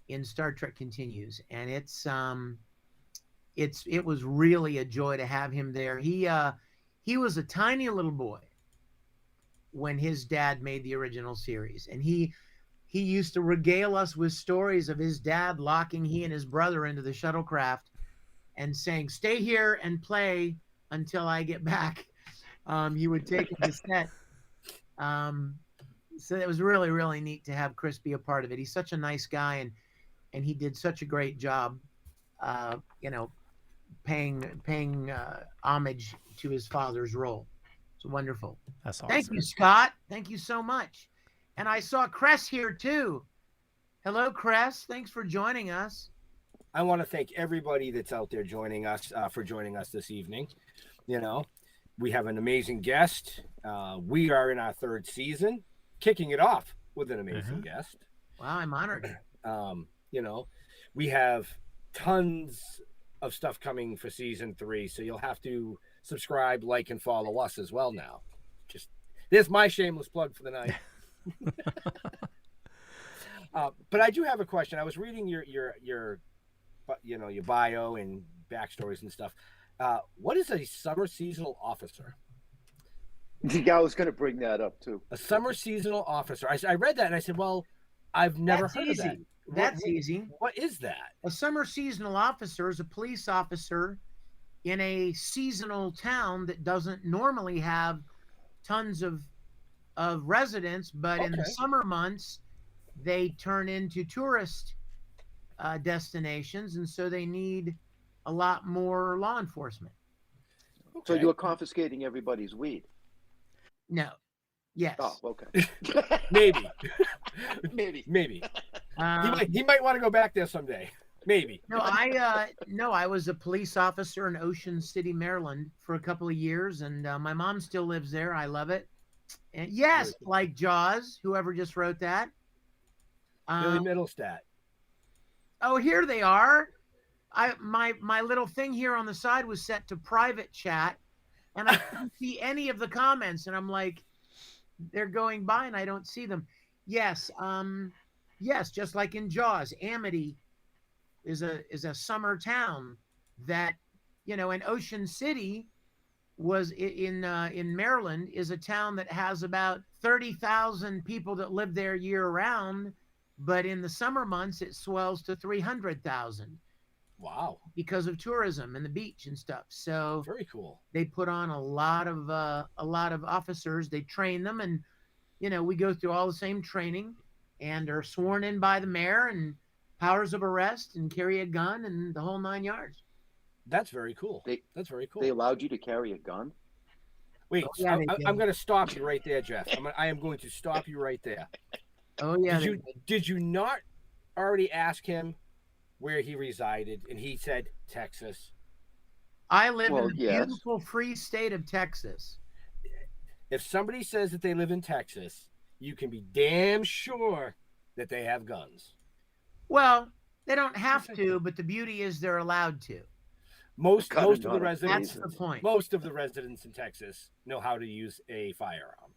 in Star Trek Continues. And it was really a joy to have him there. He was a tiny little boy when his dad made the original series, and he used to regale us with stories of his dad locking he and his brother into the shuttlecraft and saying, "Stay here and play until I get back." He would take him to set. So it was really, really neat to have Chris be a part of it. He's such a nice guy, and he did such a great job, you know, paying homage to his father's role. It's wonderful. That's awesome. Thank you, Scott. Thank you so much. And I saw Cress here too. Hello, Cress. Thanks for joining us. I want to thank everybody that's out there joining us for joining us this evening. You know, we have an amazing guest. We are in our third season, kicking it off with an amazing guest. Wow, I'm honored. You know, we have tons of stuff coming for season 3, so you'll have to subscribe, like, and follow us as well now. Just there's my shameless plug for the night. But I do have a question. I was reading your bio and backstories and stuff. What is a summer seasonal officer? Yeah, I was going to bring that up too. A summer seasonal officer. I read that and I said, well, I've never heard of that. That's easy. What is that? A summer seasonal officer is a police officer in a seasonal town that doesn't normally have tons of residents, but in the summer months, they turn into tourist destinations, and so they need a lot more law enforcement. So you're confiscating everybody's weed? No. Yes. Oh, okay. Maybe. Maybe. Maybe. He might want to go back there someday. Maybe. No, I was a police officer in Ocean City, Maryland for a couple of years, and my mom still lives there. I love it. And yes, like Jaws, whoever just wrote that. Billy Middlestat. Oh, here they are. My little thing here on the side was set to private chat, and I couldn't see any of the comments, and I'm like, they're going by, and I don't see them. Yes, yes, just like in Jaws, Amity is a summer town that, you know, and Ocean City was in Maryland is a town that has about 30,000 people that live there year round, but in the summer months it swells to 300,000. Wow. Because of tourism and the beach and stuff. So very cool. They put on a lot of officers. They train them, and you know, we go through all the same training and are sworn in by the mayor and powers of arrest and carry a gun and the whole 9 yards. That's very cool. That's very cool. They allowed you to carry a gun? Wait, Oh, yeah, I'm going to stop you right there, Jeff. I am going to stop you right there. Oh yeah. Did you not already ask him where he resided? And he said Texas. I live in the beautiful free state of Texas. If somebody says that they live in Texas, you can be damn sure that they have guns. Well, they don't have to, but the beauty is they're allowed to. Most of the residents. That's the point. Most of the residents in Texas know how to use a firearm.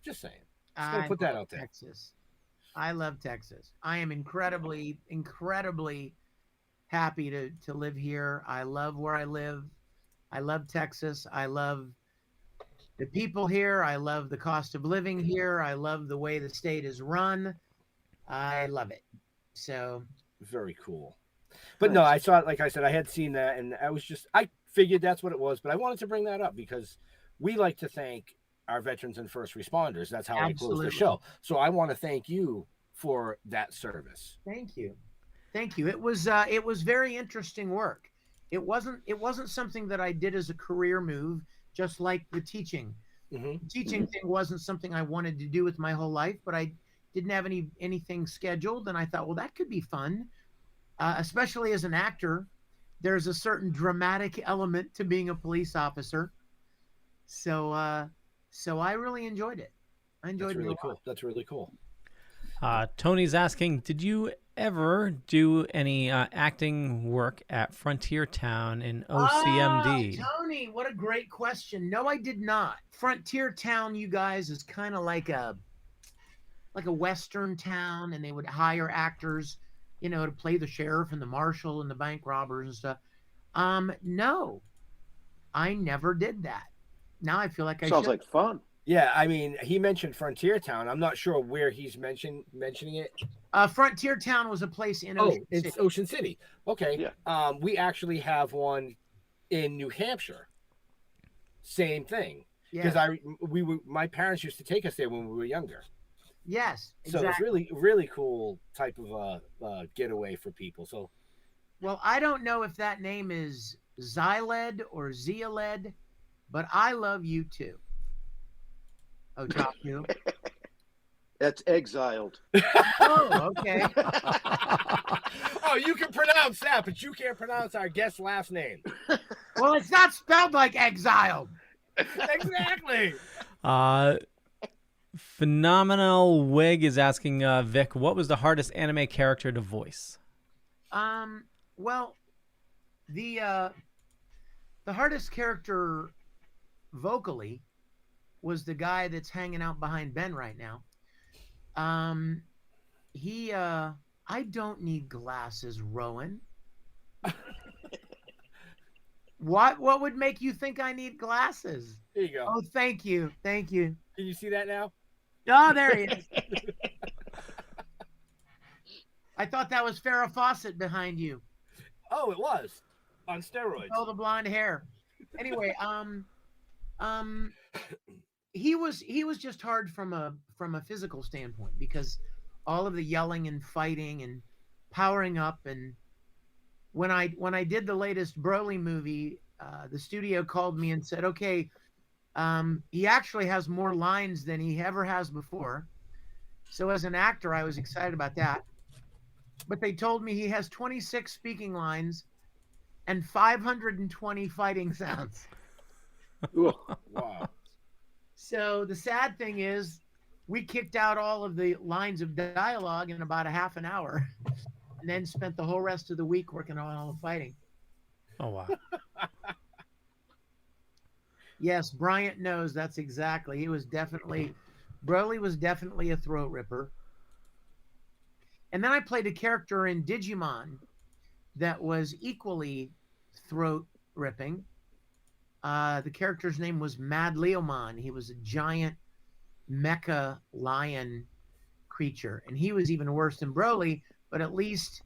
Just saying. Just gonna put that out there. Texas. I love Texas. I am incredibly happy to live here. I love where I live. I love Texas. I love the people here. I love the cost of living here. I love the way the state is run. I love it. So very cool. But no, I saw it. Like I said, I had seen that, and I figured that's what it was. But I wanted to bring that up because we like to thank our veterans and first responders. That's how I close the show. So I want to thank you for that service. Thank you. It was very interesting work. It wasn't something that I did as a career move, just like the teaching. The teaching thing wasn't something I wanted to do with my whole life, but I didn't have anything scheduled, and I thought, well, that could be fun. Especially as an actor, there's a certain dramatic element to being a police officer. So I really enjoyed it. I enjoyed it. Really cool. That's really cool. Tony's asking, did you ever do any acting work at Frontier Town in OCMD? Oh, Tony, what a great question. No, I did not. Frontier Town, you guys, is kind of like a Western town, and they would hire actors, you know, to play the sheriff and the marshal and the bank robbers and stuff. No, I never did that. Now I feel like I Sounds like fun. Yeah, I mean, he mentioned Frontier Town. I'm not sure where he's mentioning it. Frontier Town was a place in Ocean City. It's Ocean City. Okay. Yeah. We actually have one in New Hampshire. Same thing. Because my parents used to take us there when we were younger. Yes, exactly. So it's really, really cool type of getaway for people. So, well, I don't know if that name is Xyled or Zealed, but I love you too. Oh, top you. That's exiled. Oh, okay. Oh, you can pronounce that, but you can't pronounce our guest's last name. Well, it's not spelled like exiled. Exactly. Phenomenal Wig is asking Vic, what was the hardest anime character to voice? Well, the hardest character vocally was the guy that's hanging out behind Ben right now. I don't need glasses, Rowan. What would make you think I need glasses? There you go. Oh, thank you. Can you see that now? Oh, there he is. I thought that was Farrah Fawcett behind you. Oh, it was on steroids. Oh, the blonde hair. Anyway, he was just hard from a physical standpoint because all of the yelling and fighting and powering up, and when I did the latest Broly movie, the studio called me and said, okay, he actually has more lines than he ever has before. So as an actor, I was excited about that. But they told me he has 26 speaking lines and 520 fighting sounds. Wow. So the sad thing is, we kicked out all of the lines of dialogue in about a half an hour, and then spent the whole rest of the week working on all the fighting. Oh, wow. Yes, Bryant knows that's exactly. Broly was definitely a throat ripper. And then I played a character in Digimon that was equally throat ripping. The character's name was Mad Leomon. He was a giant mecha lion creature, and he was even worse than Broly, but at least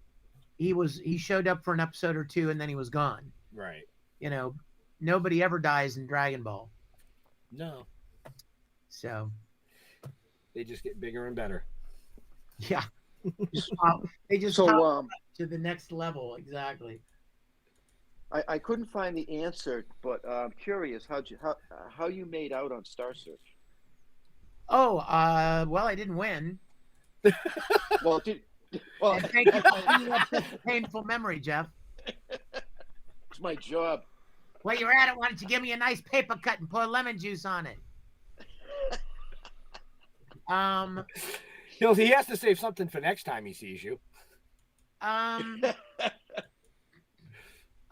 he showed up for an episode or two and then he was gone. Right. You know, nobody ever dies in Dragon Ball. No. So they just get bigger and better. Yeah. They just pop to the next level. Exactly. I couldn't find the answer, but I'm curious how you made out on Star Search. Oh, well, I didn't win. Well, and thank you for bringing up such a painful memory, Jeff. It's my job. While you're at it, why don't you give me a nice paper cut and pour lemon juice on it? He has to save something for next time he sees you.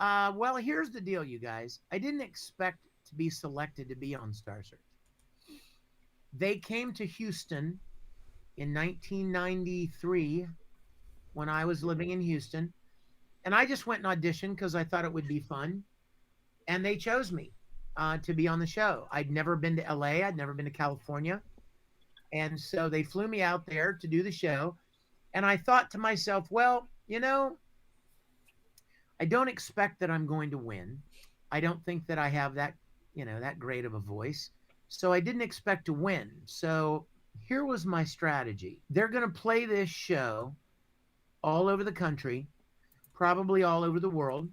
Well, here's the deal, you guys. I didn't expect to be selected to be on Star Search. They came to Houston in 1993 when I was living in Houston, and I just went and auditioned because I thought it would be fun, and they chose me to be on the show. I'd never been to LA. I'd never been to California, and so they flew me out there to do the show, and I thought to myself, well, you know, I don't expect that I'm going to win. I don't think that I have that, that great of a voice. So I didn't expect to win. So here was my strategy. They're going to play this show all over the country, probably all over the world.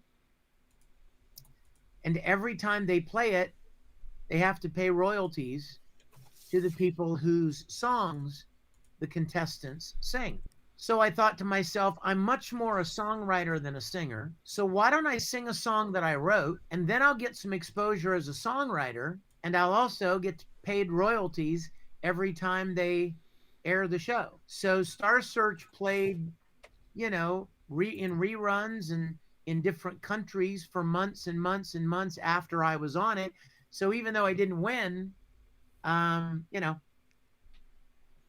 And every time they play it, they have to pay royalties to the people whose songs the contestants sing. So I thought to myself, I'm much more a songwriter than a singer. So why don't I sing a song that I wrote, and then I'll get some exposure as a songwriter, and I'll also get paid royalties every time they air the show. So Star Search played, in reruns and in different countries for months and months and months after I was on it. So even though I didn't win, I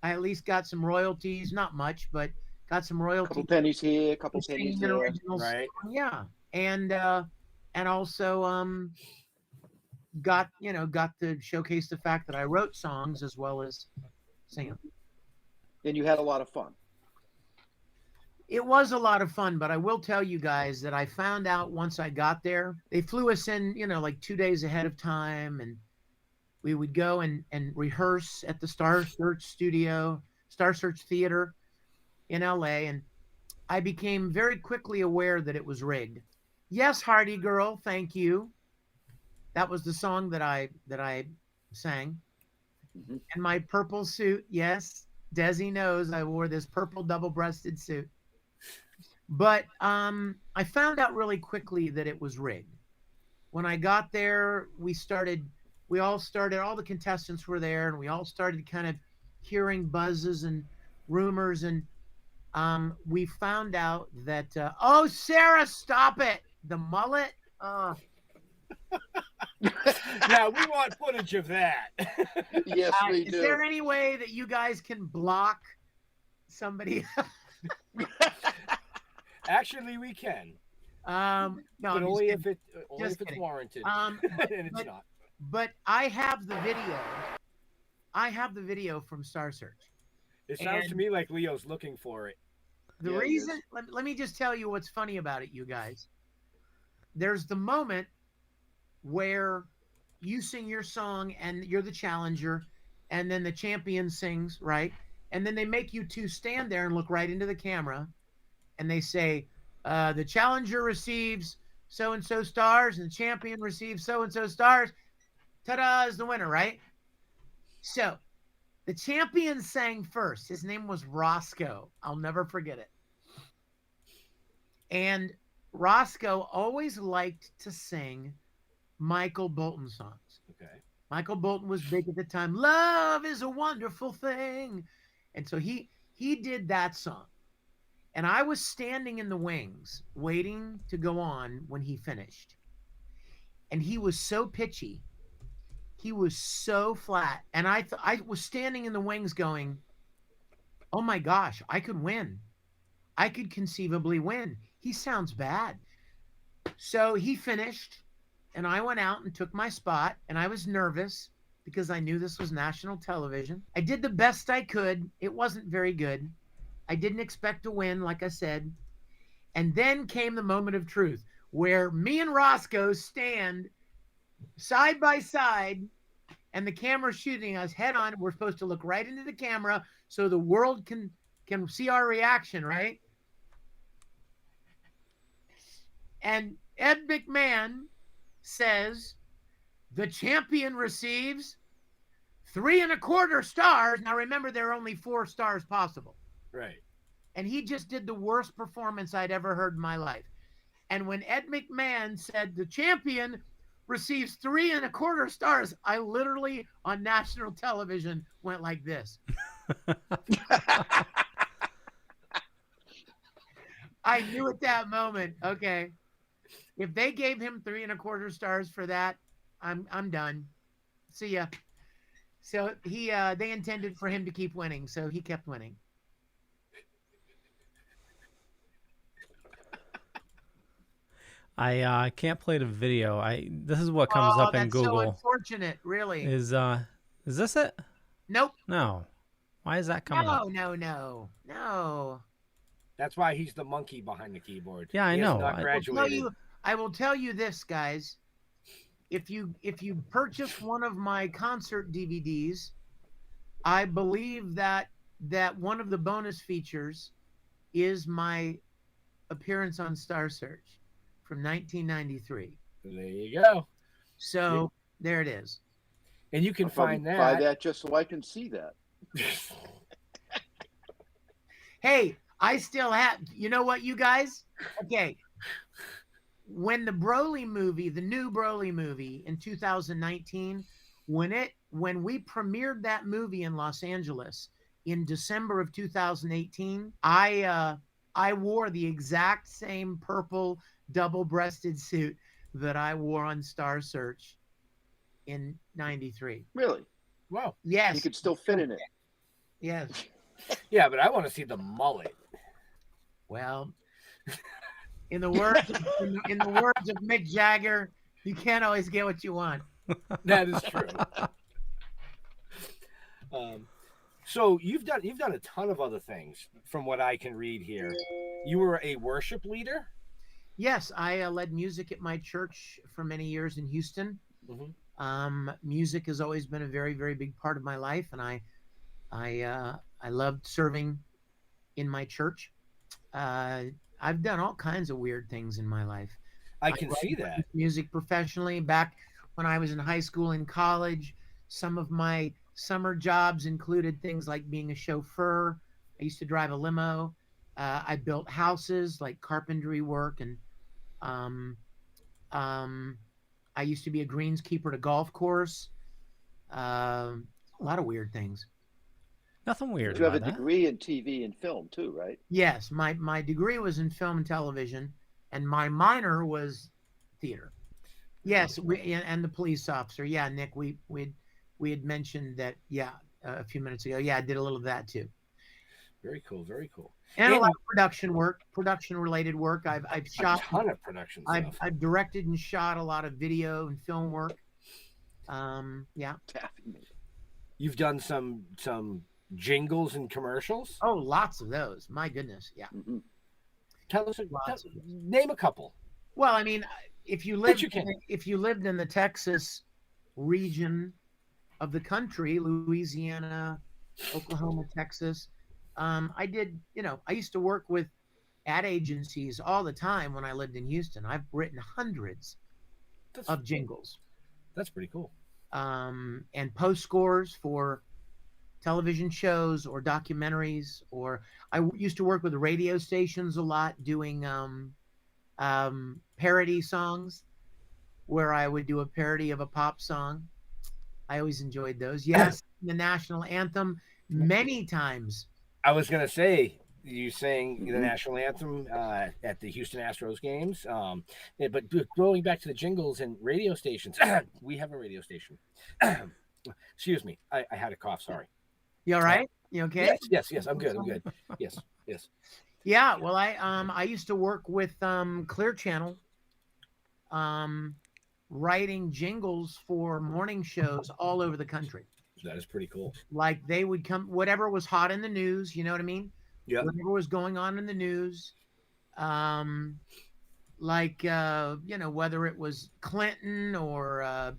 at least got some royalties, not much, but got some royalties. Couple pennies here, couple pennies there. Right. Yeah. And also got to showcase the fact that I wrote songs as well as sing them. And you had a lot of fun. It was a lot of fun, but I will tell you guys that I found out once I got there, they flew us in, like 2 days ahead of time, and we would go and rehearse at the Star Search Theater in LA, and I became very quickly aware that it was rigged. Yes, Hardy Girl, thank you. That was the song that I sang. Mm-hmm. And my purple suit, yes, Desi knows I wore this purple double-breasted suit. But I found out really quickly that it was rigged. When I got there, all the contestants were there, and we all started kind of hearing buzzes and rumors, and we found out that, oh, Sarah, stop it! The mullet? Now, we want footage of that. Yes, we do. Is there any way that you guys can block somebody? Actually, we can. No, but only if it's warranted. And it's not. But I have the video. I have the video from Star Search. It sounds to me like Leo's looking for it. The reason, let me just tell you what's funny about it, you guys. There's the moment where you sing your song and you're the challenger, and then the champion sings, right? And then they make you two stand there and look right into the camera, and they say, the challenger receives so-and-so stars, and the champion receives so-and-so stars. Ta-da is the winner, right? So the champion sang first. His name was Roscoe. I'll never forget it. And Roscoe always liked to sing Michael Bolton songs. Okay. Michael Bolton was big at the time. Love is a wonderful thing. And so he did that song. And I was standing in the wings waiting to go on when he finished. And he was so pitchy. He was so flat. And I was standing in the wings going, oh my gosh, I could win. I could conceivably win. He sounds bad. So he finished, and I went out and took my spot, and I was nervous because I knew this was national television. I did the best I could. It wasn't very good. I didn't expect to win, like I said. And then came the moment of truth where me and Roscoe stand side by side, and the camera's shooting us head on. We're supposed to look right into the camera so the world can see our reaction, right? And Ed McMahon says the champion receives 3.25 stars. Now remember, there are only 4 stars possible. Right. And he just did the worst performance I'd ever heard in my life. And when Ed McMahon said the champion receives 3.25 stars, I literally on national television went like this. I knew at that moment, okay, if they gave him 3.25 stars for that, I'm done. See ya. So they intended for him to keep winning, so he kept winning. I can't play the video. This is what comes up in Google. That's so unfortunate, really. Is this it? Nope. No. Why is that coming up? No. That's why he's the monkey behind the keyboard. Yeah, I know. I will tell you this, guys. If you purchase one of my concert DVDs, I believe that one of the bonus features is my appearance on Star Search from 1993. There you go. So there it is. And you can find that. Buy that just so I can see that. Hey, I still have. You know what, you guys? Okay. When the Broly movie, the new Broly movie in 2019, when we premiered that movie in Los Angeles in December of 2018, I wore the exact same purple double-breasted suit that I wore on Star Search in 93. Really? Wow. Yes. You could still fit in it. Yes. Yeah, but I want to see the mullet. Well, in the words of Mick Jagger, you can't always get what you want. That is true. So you've done a ton of other things from what I can read here. You were a worship leader? Yes, I led music at my church for many years in Houston. Mm-hmm. Music has always been a very, very big part of my life, and I loved serving in my church. I've done all kinds of weird things in my life. I can see that. Music professionally. Back when I was in high school and college, some of my summer jobs included things like being a chauffeur. I used to drive a limo. I built houses, like carpentry work, and I used to be a greenskeeper at a golf course. A lot of weird things. Nothing weird. You have a degree in TV and film too, right? Yes, my degree was in film and television, and my minor was theater. Yes, and the police officer. Yeah, Nick, we had mentioned that. Yeah, a few minutes ago. Yeah, I did a little of that too. Very cool. Very cool. And a lot of production related work. I've shot a ton of production stuff. I've directed and shot a lot of video and film work. Yeah. You've done some jingles and commercials? Oh, lots of those. My goodness. Yeah. Mm-hmm. Tell us, name a couple. Well, I mean, if you lived in the Texas region of the country, Louisiana, Oklahoma, Texas, I did, I used to work with ad agencies all the time when I lived in Houston. I've written hundreds of jingles. That's pretty cool. And post scores for television shows or documentaries, or I used to work with radio stations a lot doing parody songs where I would do a parody of a pop song. I always enjoyed those. Yes, the national anthem many times. I was going to say, you sang the national anthem at the Houston Astros games. But going back to the jingles and radio stations, we have a radio station. Excuse me. I had a cough. Sorry. You all right? You okay? Yes. I'm good. Yes. Yeah. Well, I used to work with Clear Channel, writing jingles for morning shows all over the country. That is pretty cool. Like they would come, whatever was hot in the news, you know what I mean? Yeah. Whatever was going on in the news, whether it was Clinton or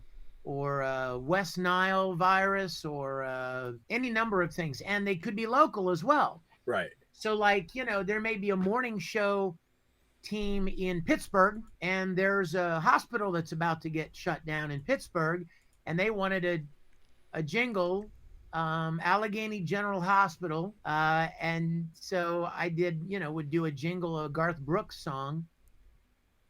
West Nile virus or any number of things, and they could be local as well. Right. So, there may be a morning show team in Pittsburgh, and there's a hospital that's about to get shut down in Pittsburgh, and they wanted a jingle. Allegheny General Hospital, and so I would do a jingle, a Garth Brooks song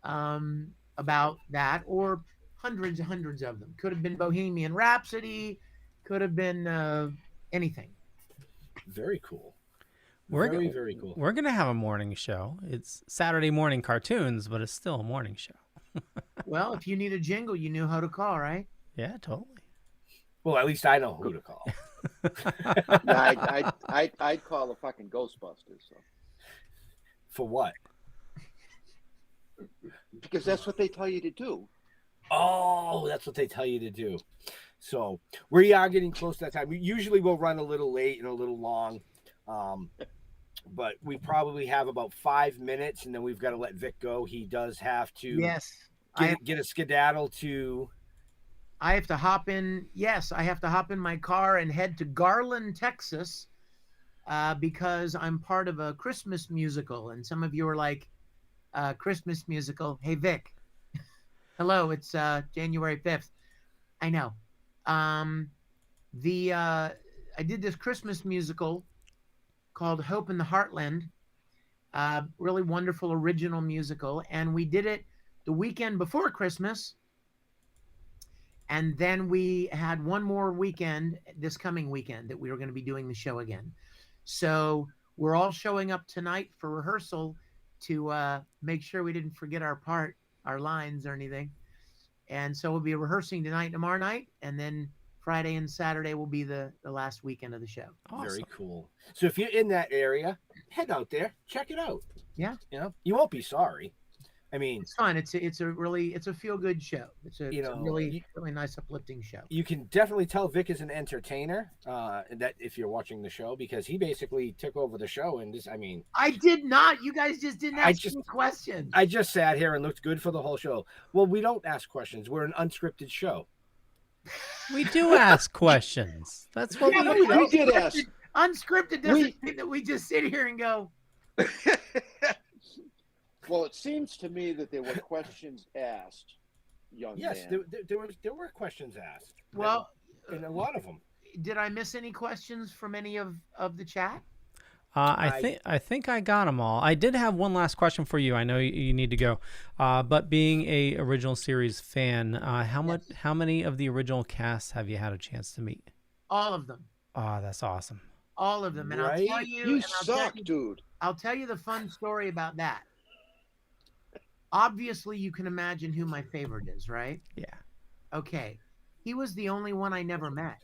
about that, or hundreds of them. Could have been Bohemian Rhapsody, could have been anything. Very cool. Very cool. We're going to have a morning show. It's Saturday morning cartoons, but it's still a morning show. Well, if you need a jingle, you knew how to call, right? Yeah, totally. Well, at least I know who to call. I'd call the fucking Ghostbusters. So. For what? Because that's what they tell you to do. Oh, that's what they tell you to do. So we are getting close to that time. Usually we'll run a little late and a little long. But we probably have about 5 minutes, and then we've got to let Vic go. He does have to get a skedaddle to... I have to hop in. Yes, I have to hop in my car and head to Garland, Texas, because I'm part of a Christmas musical. And some of you are like, Christmas musical. Hey, Vic. Hello, it's January 5th. I know. I did this Christmas musical called Hope in the Heartland. Really wonderful original musical. And we did it the weekend before Christmas. And then we had one more weekend, this coming weekend, that we were going to be doing the show again. So we're all showing up tonight for rehearsal to make sure we didn't forget our part, our lines or anything. And so we'll be rehearsing tonight and tomorrow night. And then Friday and Saturday will be the last weekend of the show. Awesome. Very cool. So if you're in that area, head out there, check it out. Yeah. You won't be sorry. I mean, it's fun. It's a feel good show. It's a really nice uplifting show. You can definitely tell Vic is an entertainer. That if you're watching the show, because he basically took over the show. And I did not. You guys just didn't ask any questions. I just sat here and looked good for the whole show. Well, we don't ask questions. We're an unscripted show. We do ask questions. That's what we did ask. Unscripted doesn't mean that we just sit here and go. Well, it seems to me that there were questions asked, young man. Yes, there were questions asked. Well, and a lot of them. Did I miss any questions from any of the chat? I think I got them all. I did have one last question for you. I know you need to go, but being a original series fan, how many of the original cast have you had a chance to meet? All of them. Oh, that's awesome. All of them, and right? I'll tell you, you suck, dude. I'll tell you the fun story about that. Obviously, you can imagine who my favorite is, right? Yeah. Okay. He was the only one I never met.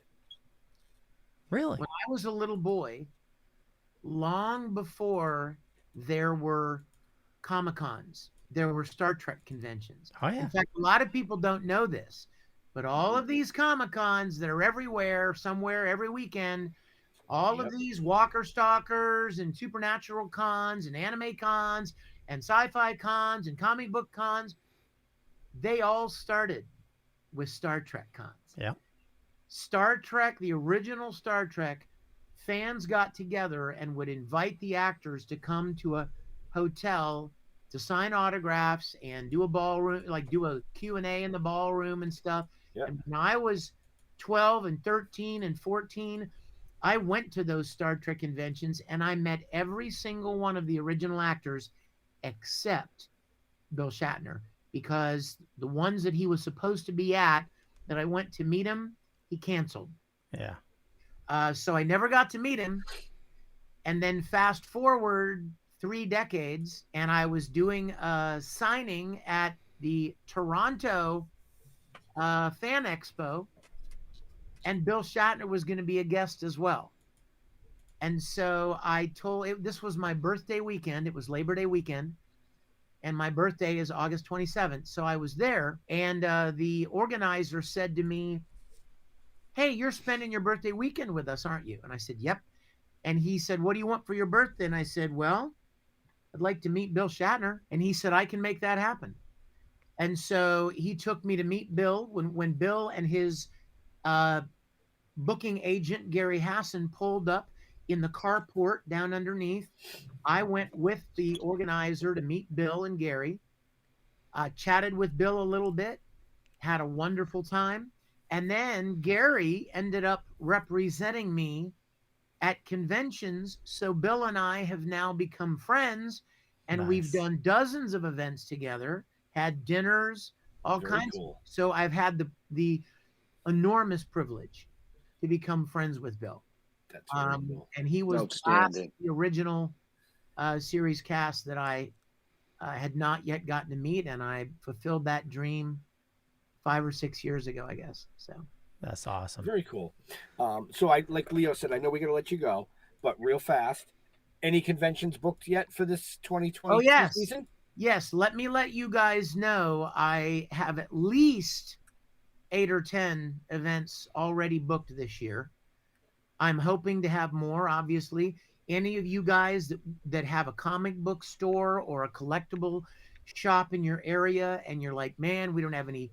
Really? When I was a little boy, long before there were Comic-Cons, there were Star Trek conventions. Oh, yeah. In fact, a lot of people don't know this, but all of these Comic-Cons that are everywhere, somewhere, every weekend, all of these Walker Stalkers and Supernatural cons and anime cons and sci-fi cons and comic book cons, they all started with Star Trek cons. Yeah. Star Trek, the original Star Trek, fans got together and would invite the actors to come to a hotel to sign autographs and do a ballroom, like do a Q&A in the ballroom and stuff. Yeah. And when I was 12 and 13 and 14, I went to those Star Trek conventions and I met every single one of the original actors except Bill Shatner, because the ones that he was supposed to be at that I went to meet him, he canceled. Yeah. So I never got to meet him. And then fast forward 3 decades, and I was doing a signing at the Toronto Fan Expo, and Bill Shatner was going to be a guest as well. And so I told it, this was my birthday weekend. It was Labor Day weekend, and my birthday is August 27th. So I was there, and the organizer said to me, "Hey, you're spending your birthday weekend with us, aren't you?" And I said, "Yep." And he said, "What do you want for your birthday?" And I said, "Well, I'd like to meet Bill Shatner." And he said, "I can make that happen." And so he took me to meet Bill. When Bill and his booking agent, Gary Hassan, pulled up in the carport down underneath, I went with the organizer to meet Bill and Gary, chatted with Bill a little bit, had a wonderful time. And then Gary ended up representing me at conventions. So Bill and I have now become friends, and we've done dozens of events together, had dinners, all Very kinds. cool. So I've had the enormous privilege to become friends with Bill. That's very cool. And he was Outstanding. the original series cast that I had not yet gotten to meet, and I fulfilled that dream 5 or 6 years ago, I guess. So That's awesome. Very cool. So I, like Leo said, I know we got to let you go, but real fast, any conventions booked yet for this 2020 season? Yes. Let me let you guys know. I have at least 8 or 10 events already booked this year. I'm hoping to have more, obviously. Any of you guys that have a comic book store or a collectible shop in your area, and you're like, "Man, we don't have any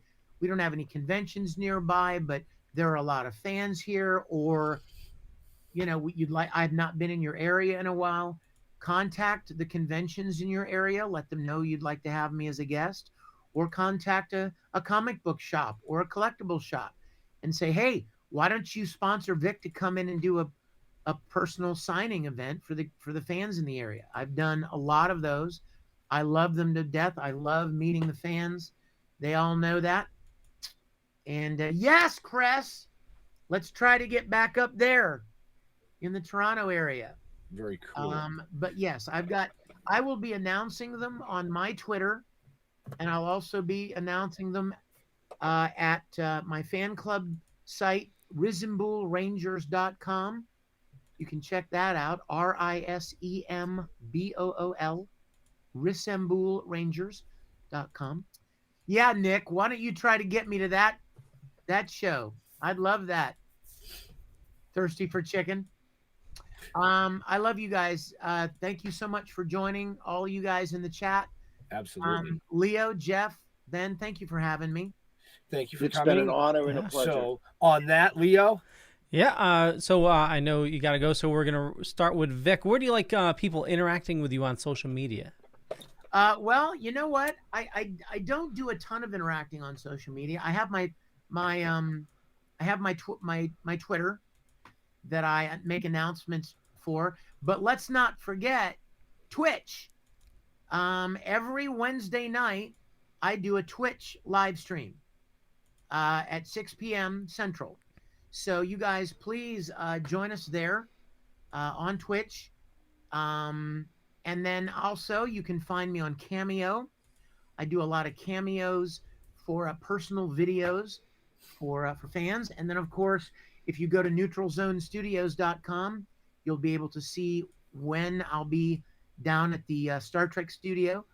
conventions nearby, but there are a lot of fans here," or I've not been in your area in a while, contact the conventions in your area, let them know you'd like to have me as a guest, or contact a comic book shop or a collectible shop and say, "Hey, why don't you sponsor Vic to come in and do a personal signing event for the fans in the area?" I've done a lot of those. I love them to death. I love meeting the fans. They all know that. And yes, Cress, let's try to get back up there in the Toronto area. Very cool. But yes, I will be announcing them on my Twitter, and I'll also be announcing them at my fan club site, risemboolrangers.com. You can check that out, RISEMBOOL, risemboolrangers.com. Yeah, Nick, why don't you try to get me to that show? I'd love that. Thirsty for chicken. I love you guys. Thank you so much for joining, all you guys in the chat. Absolutely. Leo, Jeff, Ben, thank you for having me. Thank you for It's coming. been an honor and a pleasure. So on that, Leo? Yeah, so I know you got to go, so we're going to start with Vic. Where do you like people interacting with you on social media? Well, you know what? I don't do a ton of interacting on social media. I have my Twitter that I make announcements for, but let's not forget Twitch. Every Wednesday night, I do a Twitch live stream at 6 p.m. Central. So you guys, please join us there on Twitch. And then also you can find me on Cameo. I do a lot of cameos for personal videos for fans. And then, of course, if you go to neutralzonestudios.com, you'll be able to see when I'll be down at the Star Trek studio,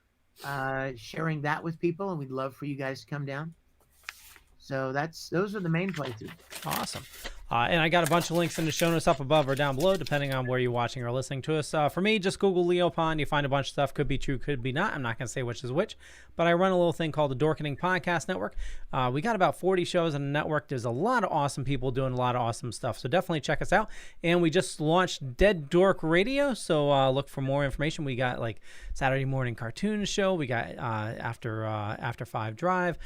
sharing that with people. And we'd love for you guys to come down. So those are the main places. Awesome. And I got a bunch of links in the show notes up above or down below, depending on where you're watching or listening to us. For me, just Google Leo Pond. You find a bunch of stuff. Could be true, could be not. I'm not going to say which is which. But I run a little thing called the Dorkening Podcast Network. We got about 40 shows on the network. There's a lot of awesome people doing a lot of awesome stuff. So definitely check us out. And we just launched Dead Dork Radio. So look for more information. We got like Saturday morning cartoon show. We got After 5 Drive.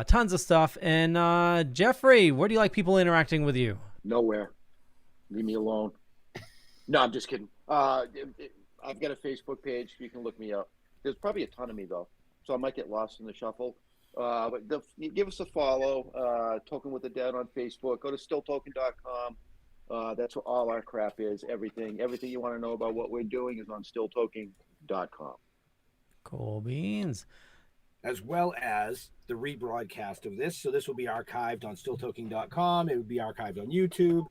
Tons of stuff. And Jeffrey, where do you like people interacting with you? Nowhere. Leave me alone. No, I'm just kidding. I've got a Facebook page. You can look me up. There's probably a ton of me, though, so I might get lost in the shuffle. But give us a follow. Token with the Dead on Facebook. Go to stilltoking.com. That's where all our crap is. Everything you want to know about what we're doing is on stilltoking.com. Cool beans. As well as the rebroadcast of this. So this will be archived on stilltoking.com. It would be archived on YouTube,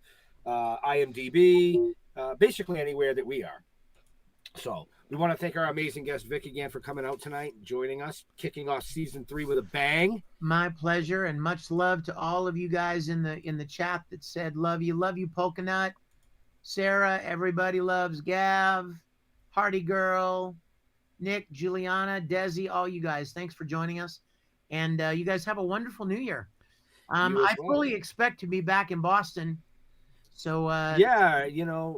IMDb, basically anywhere that we are. So we want to thank our amazing guest, Vic, again for coming out tonight, joining us, kicking off season 3 with a bang. My pleasure, and much love to all of you guys in the chat that said love you, Polka Nut, Sarah, everybody loves Gav, Hardy Girl, Nick, Juliana, Desi, all you guys, thanks for joining us. And you guys have a wonderful new year. I fully expect to be back in Boston. So yeah,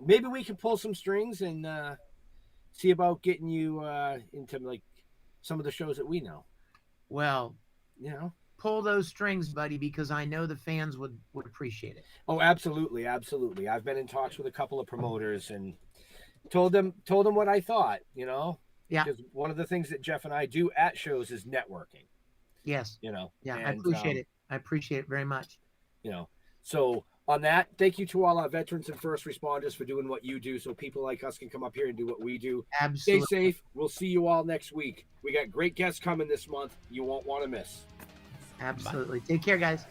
maybe we can pull some strings and see about getting you into like some of the shows that we know. Well, pull those strings, buddy, because I know the fans would appreciate it. Oh, absolutely. Absolutely. I've been in talks with a couple of promoters and told them what I thought, Yeah. Because one of the things that Jeff and I do at shows is networking. Yes. Yeah, I appreciate it. I appreciate it very much. So on that, thank you to all our veterans and first responders for doing what you do so people like us can come up here and do what we do. Absolutely. Stay safe. We'll see you all next week. We got great guests coming this month. You won't want to miss. Absolutely. Take care, guys.